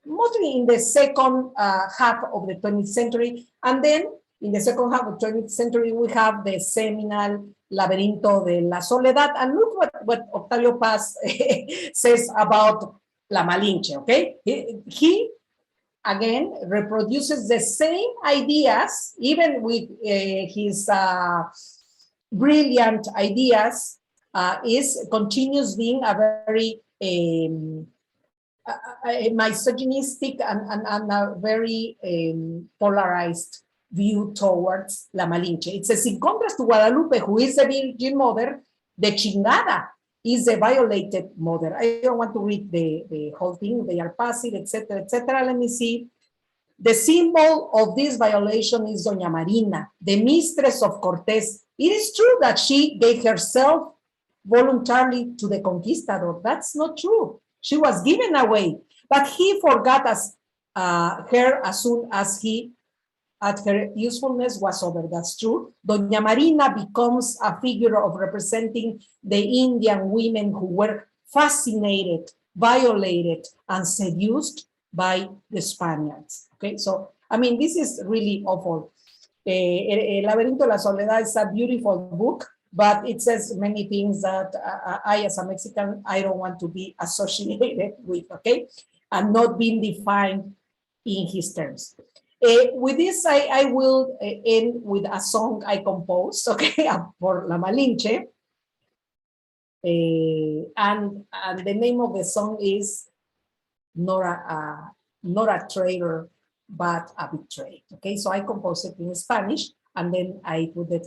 mostly in the second half of the 20th century, and then in the second half of the 20th century, we have the seminal Laberinto de la Soledad. And look what Octavio Paz says about La Malinche, okay? He again, reproduces the same ideas, even with his brilliant ideas, continues being a very misogynistic and a very polarized view towards La Malinche. It says, in contrast to Guadalupe, who is the Virgin Mother, the chingada is the violated mother. I don't want to read the whole thing. They are passive, etc., etc. Let me see. The symbol of this violation is Doña Marina, the mistress of Cortés. It is true that she gave herself voluntarily to the conquistador. That's not true. She was given away, but he forgot her as soon as her usefulness was over. That's true. Doña Marina becomes a figure of representing the Indian women who were fascinated, violated, and seduced by the Spaniards. Okay, so, I mean, this is really awful. El Laberinto de la Soledad is a beautiful book, but it says many things that I, as a Mexican, I don't want to be associated with, okay? And not being defined in his terms. With this, I will end with a song I composed, okay, for La Malinche. And the name of the song is not a traitor, but a betrayed. Okay, so I composed it in Spanish, and then I put the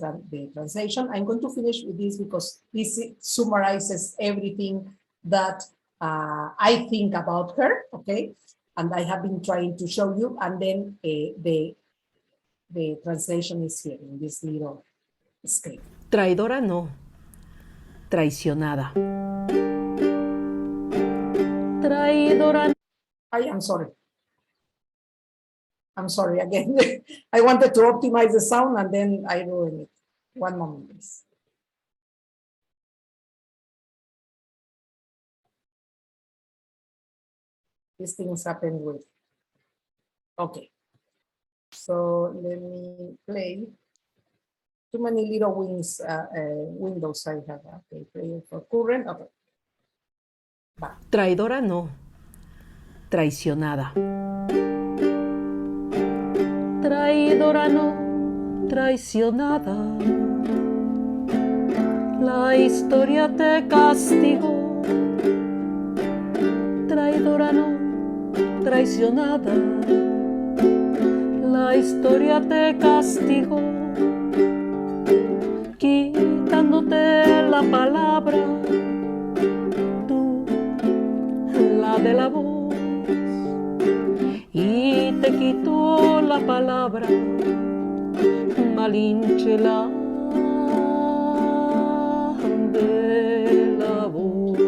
translation. I'm going to finish with this because this summarizes everything that I think about her, okay? And I have been trying to show you, and then the translation is here in this little script. Traidora no, traicionada. Traidora no. I am sorry. I'm sorry again. I wanted to optimize the sound and then I ruined it. One moment, please. These things happen with. Okay. So let me play. Too many little windows I have. Okay, play for current. Okay. Back. Traidora no, traicionada. Traidora no, traicionada. La historia te castigó. Traidora no, traicionada. La historia te castigó. Quitándote la palabra, tú, la de la voz, y te quitó la palabra, Malinche, la de la voz.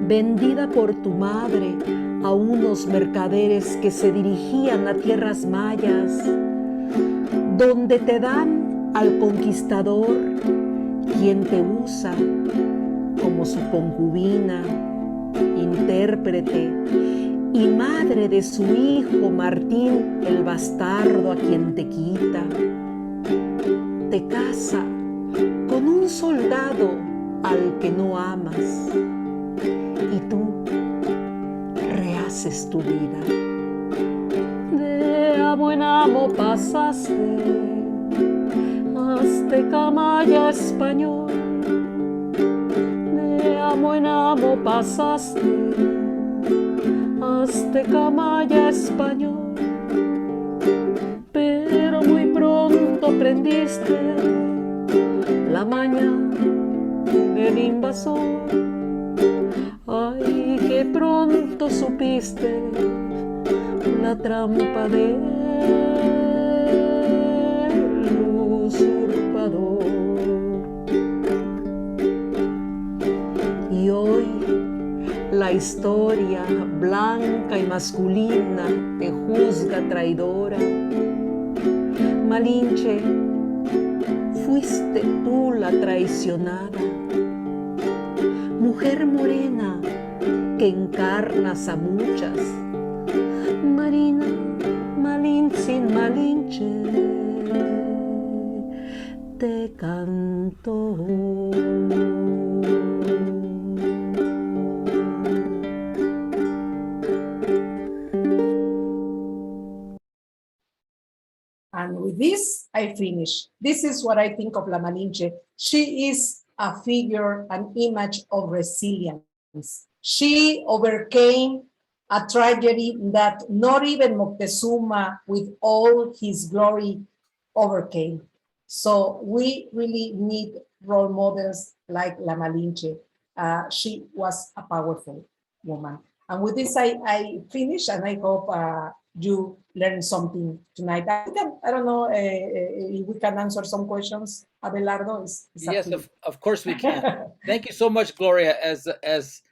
Vendida por tu madre a unos mercaderes que se dirigían a tierras mayas, donde te dan al conquistador, quien te usa como su concubina, intérprete y madre de su hijo Martín el bastardo, a quien te quita. Te casa con un soldado al que no amas, y tú rehaces tu vida. De amo en amo pasaste, azteca, maya, español. De amo en amo pasaste, azteca, maya, español. Pero muy pronto aprendiste la maña del invasor. Ay, que pronto supiste la trampa del usurpador. Y hoy la historia blanca y masculina te juzga traidora. Malinche, fuiste tú la traicionada. Mujer morena que encarnas a muchas. Marina, Malinche, Malinche, te canto. And with this, I finish. This is what I think of La Malinche. She is a figure, an image of resilience. She overcame a tragedy that not even Moctezuma, with all his glory, overcame. So we really need role models like La Malinche. She was a powerful woman. And with this, I finish, and I hope you learn something tonight. I don't know if we can answer some questions. Abelardo, yes, of course we can. Thank you so much, Gloria. As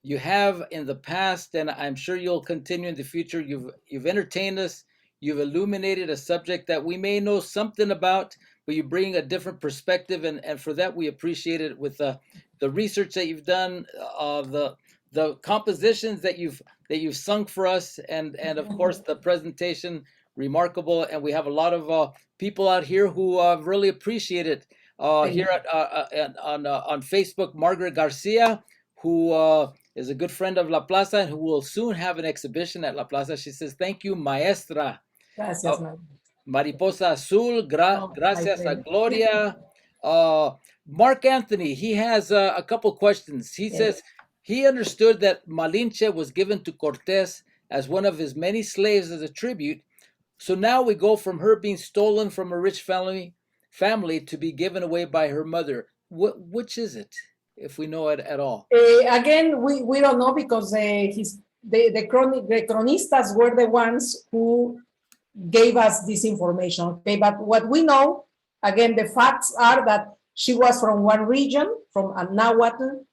you have in the past, and I'm sure you'll continue in the future. You've entertained us. You've illuminated a subject that we may know something about, but you bring a different perspective, and for that we appreciate it. With the research that you've done, the compositions that you've sung for us, and of course the presentation, remarkable. And we have a lot of people out here who really appreciate it. Here on Facebook, Margaret Garcia, who is a good friend of La Plaza and who will soon have an exhibition at La Plaza. She says, "Thank you, maestra." Gracias, Mariposa Azul, gracias a Gloria. Mark Anthony, he has a couple questions. He says he understood that Malinche was given to Cortés as one of his many slaves as a tribute. So now we go from her being stolen from a rich family to be given away by her mother. Which is it, if we know it at all? Again, we don't know, because the chronistas were the ones who gave us this information. Okay, but what we know, again, the facts are that she was from one region, from a Nahuatl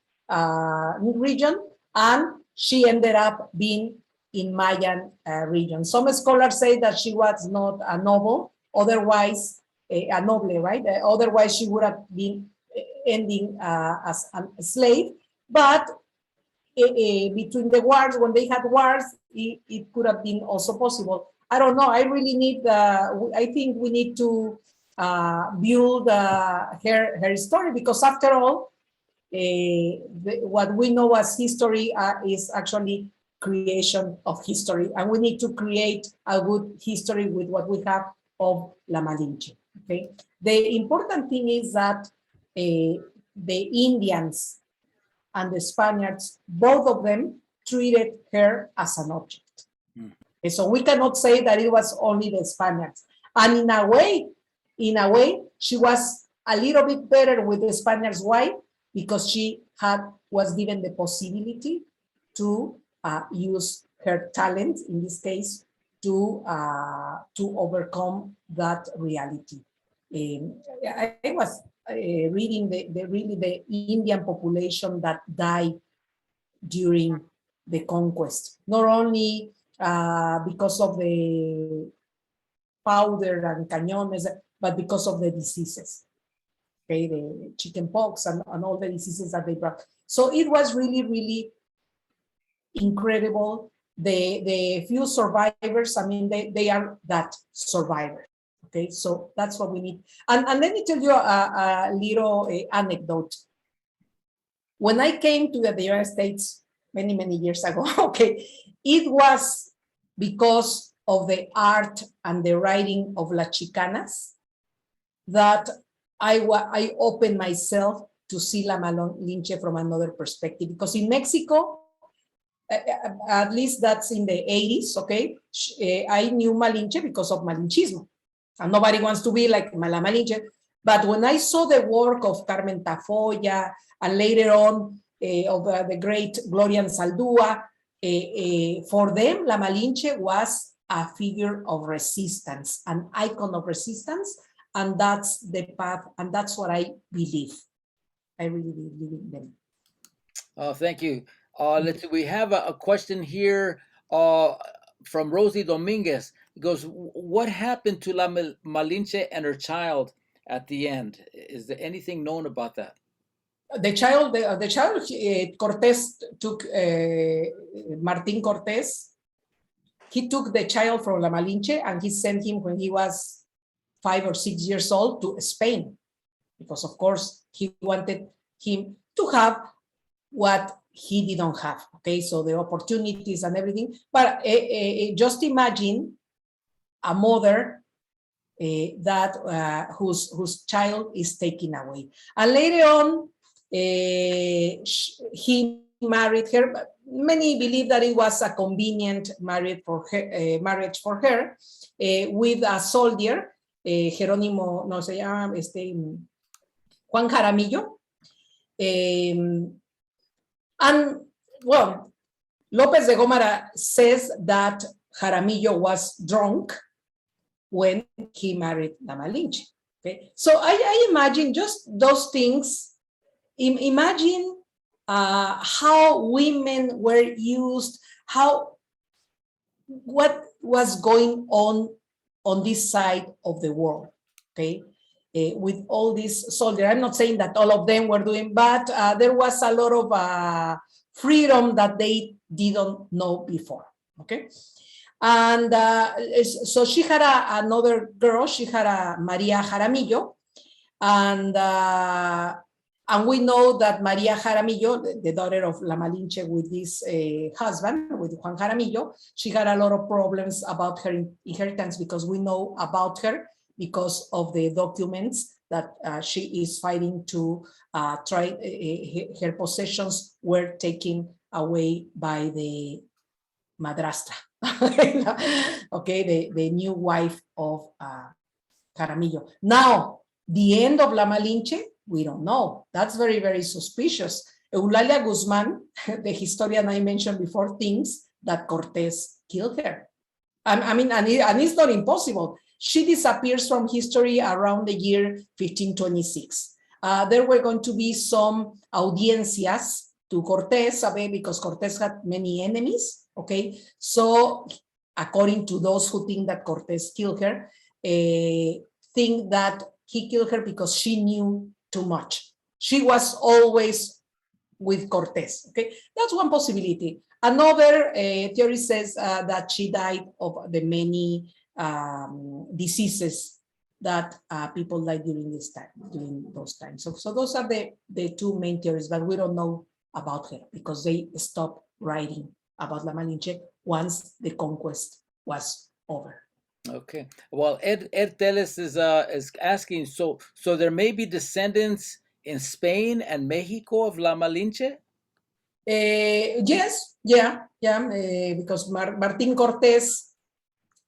region, and she ended up being in Mayan region. Some scholars say that she was not a noble, otherwise a noble, right? Otherwise she would have been ending as a slave. But between the wars, when they had wars, it could have been also possible. I don't know. I really need. I think we need to build her story, because after all, what we know as history is actually creation of history, and we need to create a good history with what we have of La Malinche. Okay. The important thing is that the Indians and the Spaniards, both of them, treated her as an object. Okay, so we cannot say that it was only the Spaniards. And in a way, she was a little bit better with the Spaniards. Why? Because she was given the possibility to use her talent, in this case, to overcome that reality. I was reading the Indian population that died during the conquest, not only because of the powder and cañones, but because of the diseases, okay, the chicken pox and all the diseases that they brought. So it was really, really incredible. The few survivors, I mean, they are that survivors. Okay, so that's what we need. And let me tell you a little anecdote. when I came to the United States many, many years ago, okay, it was because of the art and the writing of Las Chicanas that I opened myself to see La Malinche from another perspective. Because in Mexico, at least that's in the 80s, okay, I knew Malinche because of Malinchismo. And nobody wants to be like La Malinche. But when I saw the work of Carmen Tafoya, and later on of the great Gloria Arjona, for them, La Malinche was a figure of resistance, an icon of resistance, and that's the path, and that's what I believe. I really believe in them. Oh, thank you. Let's see, we have a question here from Rosie Dominguez. It goes, what happened to La Malinche and her child at the end? Is there anything known about that? The child, Cortés took, Martin Cortés, he took the child from La Malinche and he sent him when he was 5 or 6 years old to Spain, because of course he wanted him to have what he didn't have, okay, so the opportunities and everything. But just imagine a mother that whose child is taken away, and later on he married her. Many believe that it was a convenient marriage for her, with a soldier, Jerónimo, no se llama, Juan Jaramillo. And well, López de Gómara says that Jaramillo was drunk when he married La Malinche. Okay, so I imagine just those things. Imagine how women were used, what was going on this side of the world, okay? With all these soldiers. I'm not saying that all of them were doing, but there was a lot of freedom that they didn't know before, okay? And so she had another girl, she had a Maria Jaramillo, and we know that Maria Jaramillo, the daughter of La Malinche with this husband, with Juan Jaramillo, she had a lot of problems about her inheritance, because we know about her because of the documents that she is fighting to try, her possessions were taken away by the madrastra, okay, the new wife of Jaramillo. Now, the end of La Malinche, we don't know. That's very, very suspicious. Eulalia Guzman, the historian I mentioned before, thinks that Cortés killed her. I mean, and it's not impossible. She disappears from history around the year 1526. There were going to be some audiencias to Cortés, because Cortés had many enemies, okay? So according to those who think that Cortés killed her, think that he killed her because she knew too much. She was always with Cortés, okay? That's one possibility. Another theory says that she died of the many diseases that people died during those times. So those are the two main theories, but we don't know about her because they stopped writing about La Malinche once the conquest was over. Okay. Well, Ed Teles is asking, so there may be descendants in Spain and Mexico of La Malinche? Yes, yeah, because Martin Cortés,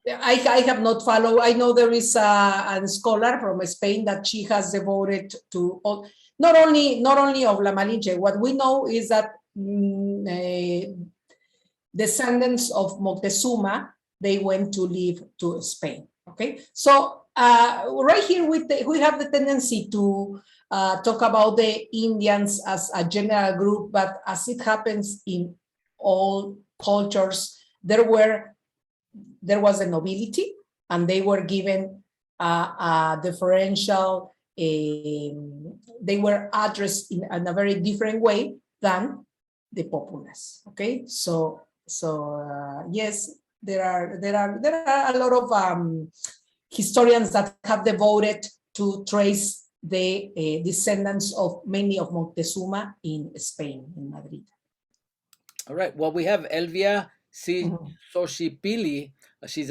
I have not followed. I know there is a scholar from Spain that she has devoted to all, not only of La Malinche. What we know is that descendants of Moctezuma, they went to live to Spain. Okay, so right here we have the tendency to talk about the Indians as a general group, but as it happens in all cultures, there was a nobility, and they were given a differential. They were addressed in a very different way than the populace. Okay, so yes. There are a lot of historians that have devoted to trace the descendants of many of Moctezuma in Spain, in Madrid. All right. Well, we have Elvia C. Mhm. Xochipilli. She's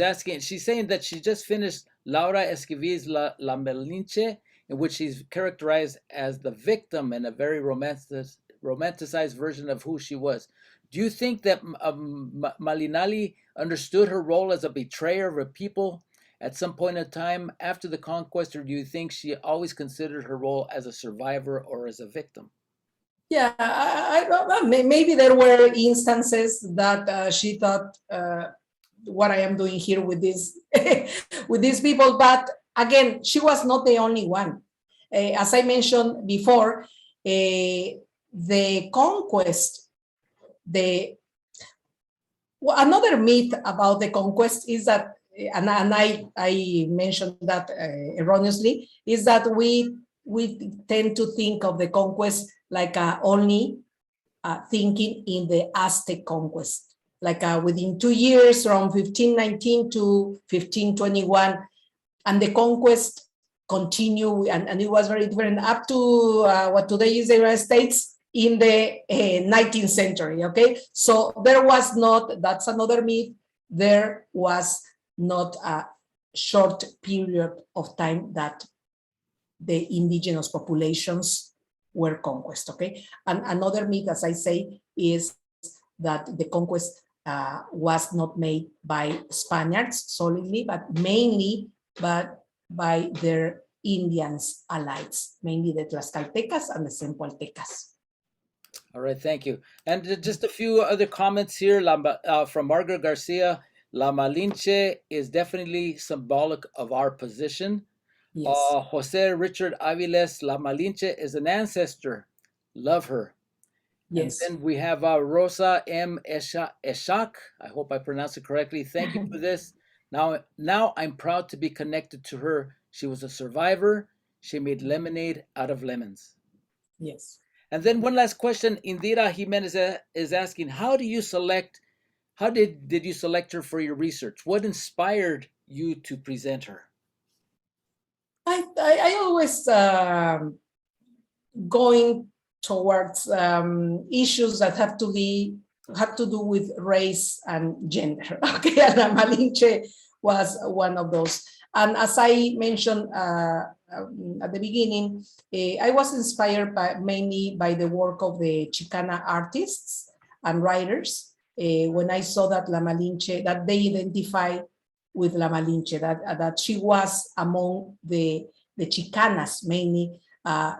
saying that she just finished Laura Esquivel's La Malinche, in which she's characterized as the victim in a very romanticized version of who she was. Do you think that Malinali understood her role as a betrayer of her people at some point in time after the conquest, or do you think she always considered her role as a survivor or as a victim? Yeah, I don't know. Maybe there were instances that she thought what I am doing here with this with these people, but again, she was not the only one. As I mentioned before, the conquest, another myth about the conquest is that, and I mentioned that erroneously, is that we tend to think of the conquest like only thinking in the Aztec conquest, like within 2 years from 1519 to 1521, and the conquest continue, and it was very different up to what today is the United States in the 19th century, okay? So there was not, that's another myth, there was not a short period of time that the indigenous populations were conquest, okay? And another myth, as I say, is that the conquest was not made by Spaniards solidly, but mainly by their Indians allies, mainly the Tlaxcaltecas and the Zempoaltecas. All right, thank you. And just a few other comments here from Margaret Garcia. La Malinche is definitely symbolic of our position. Yes. Jose Richard Aviles, La Malinche is an ancestor. Love her. Yes. And then we have Rosa M. Eshak. I hope I pronounced it correctly. Thank you for this. Now I'm proud to be connected to her. She was a survivor. She made lemonade out of lemons. Yes. And then one last question. Indira Jimenez is asking, how did you select her for your research? What inspired you to present her? I always going towards issues that have to do with race and gender. Okay, and Malinche was one of those. And as I mentioned at the beginning, I was inspired mainly by the work of the Chicana artists and writers. When I saw that La Malinche, that they identify with La Malinche, that she was among the Chicanas mainly.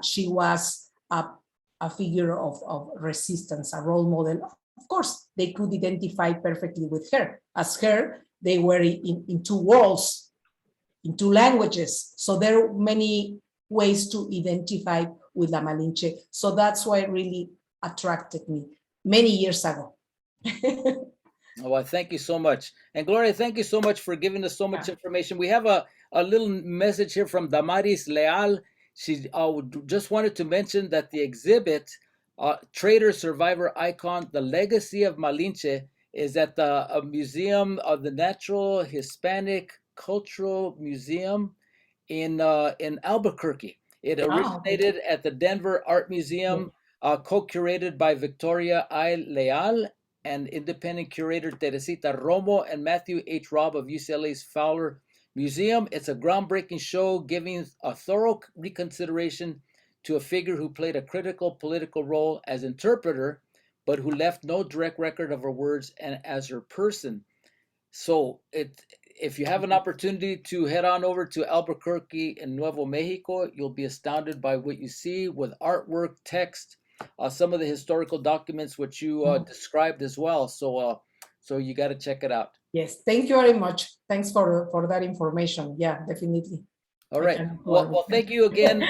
She was a figure of resistance, a role model. Of course, they could identify perfectly with her. As her, they were in two worlds, in two languages. So there are many ways to identify with La Malinche. So that's why it really attracted me many years ago. Oh, well, thank you so much. And Gloria, thank you so much for giving us so much information. We have a little message here from Damaris Leal. She just wanted to mention that the exhibit, Traitor Survivor Icon, The Legacy of Malinche, is at the Museum of the Natural Hispanic Cultural Museum in Albuquerque. It originated at the Denver Art Museum, co-curated by Victoria I. Leal and independent curator Teresita Romo and Matthew H. Robb of UCLA's Fowler Museum. It's a groundbreaking show giving a thorough reconsideration to a figure who played a critical political role as interpreter, but who left no direct record of her words and as her person. So if you have an opportunity to head on over to Albuquerque in Nuevo Mexico, you'll be astounded by what you see with artwork, text, some of the historical documents which you described as well. So you got to check it out. Yes, thank you very much. Thanks for that information. Yeah, definitely. All right. Well, thank you again,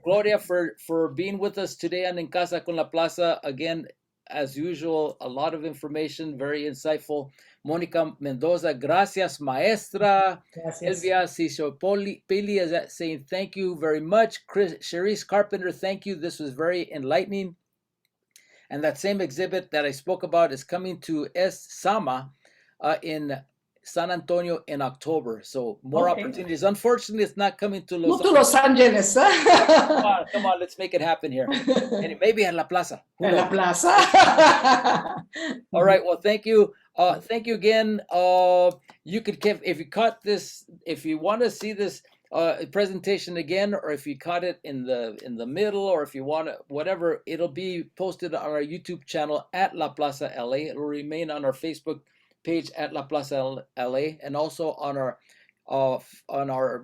Gloria, for being with us today on En Casa con la Plaza. Again, as usual, a lot of information, very insightful. Monica Mendoza, gracias, maestra. Gracias. Elvia Cichopilli is saying thank you very much. Cherise Carpenter, thank you. This was very enlightening. And that same exhibit that I spoke about is coming to Es Sama in San Antonio in October. So more Okay. opportunities. Unfortunately, it's not coming to Not Los to Los Angeles. Come on, let's make it happen here. And maybe at La Plaza. Who En la knows? plaza. All right. Well, thank you. Thank you again. You could give, if you caught this, if you want to see this presentation again, or if you caught it in the middle, or if you want to, whatever, it'll be posted on our YouTube channel at La Plaza LA. It will remain on our Facebook page at La Plaza LA, and also on our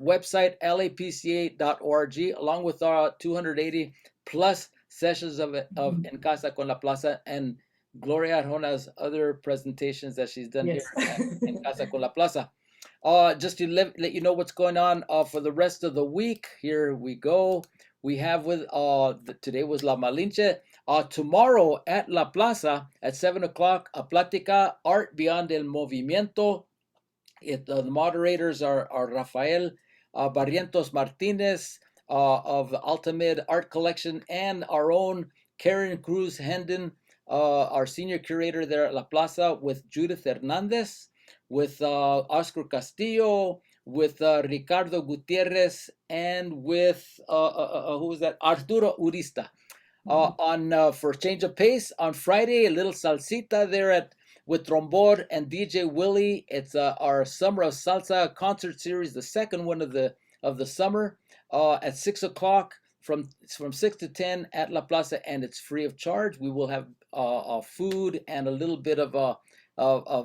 website lapca.org, along with our 280 plus sessions of En Casa con La Plaza and Gloria Arjona's other presentations that she's done Yes. here at En Casa con La Plaza. Just to let you know what's going on for the rest of the week. Here we go. We have with today was La Malinche. Tomorrow at La Plaza at 7 o'clock, a plática, Art Beyond el Movimiento. The moderators are Rafael Barrientos Martinez of the Altamid Art Collection, and our own Karen Cruz Hendon, our senior curator there at La Plaza, with Judith Hernandez, with Oscar Castillo, with Ricardo Gutierrez, and with who was that? Arturo Urista. For change of pace, on Friday, a little salsita there with Trombor and DJ Willie. It's our Summer of Salsa concert series, the second one of the summer, at 6 o'clock from 6 to 10 at La Plaza, and it's free of charge. We will have food and a little bit of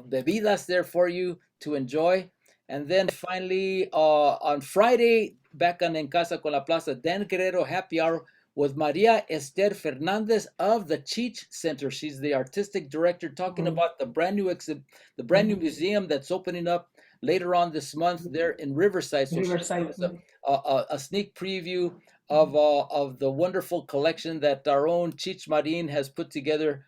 bebidas there for you to enjoy. And then finally, on Friday, back on En Casa con La Plaza, Dan Guerrero Happy Hour with Maria Esther Fernandez of the Cheech Center. She's the artistic director, talking about the brand new museum that's opening up later on this month there in Riverside. So Riverside. A sneak preview of the wonderful collection that our own Cheech Marin has put together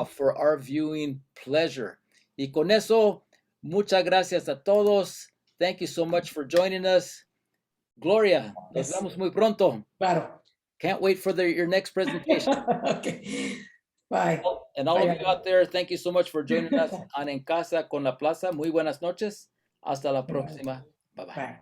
for our viewing pleasure. Y con eso, muchas gracias a todos. Thank you so much for joining us. Gloria, nos vemos muy pronto. Claro. Can't wait for your next presentation. Okay. Bye. And all of you out there, thank you so much for joining us on En Casa con La Plaza. Muy buenas noches. Hasta la próxima. Bye-bye. Bye.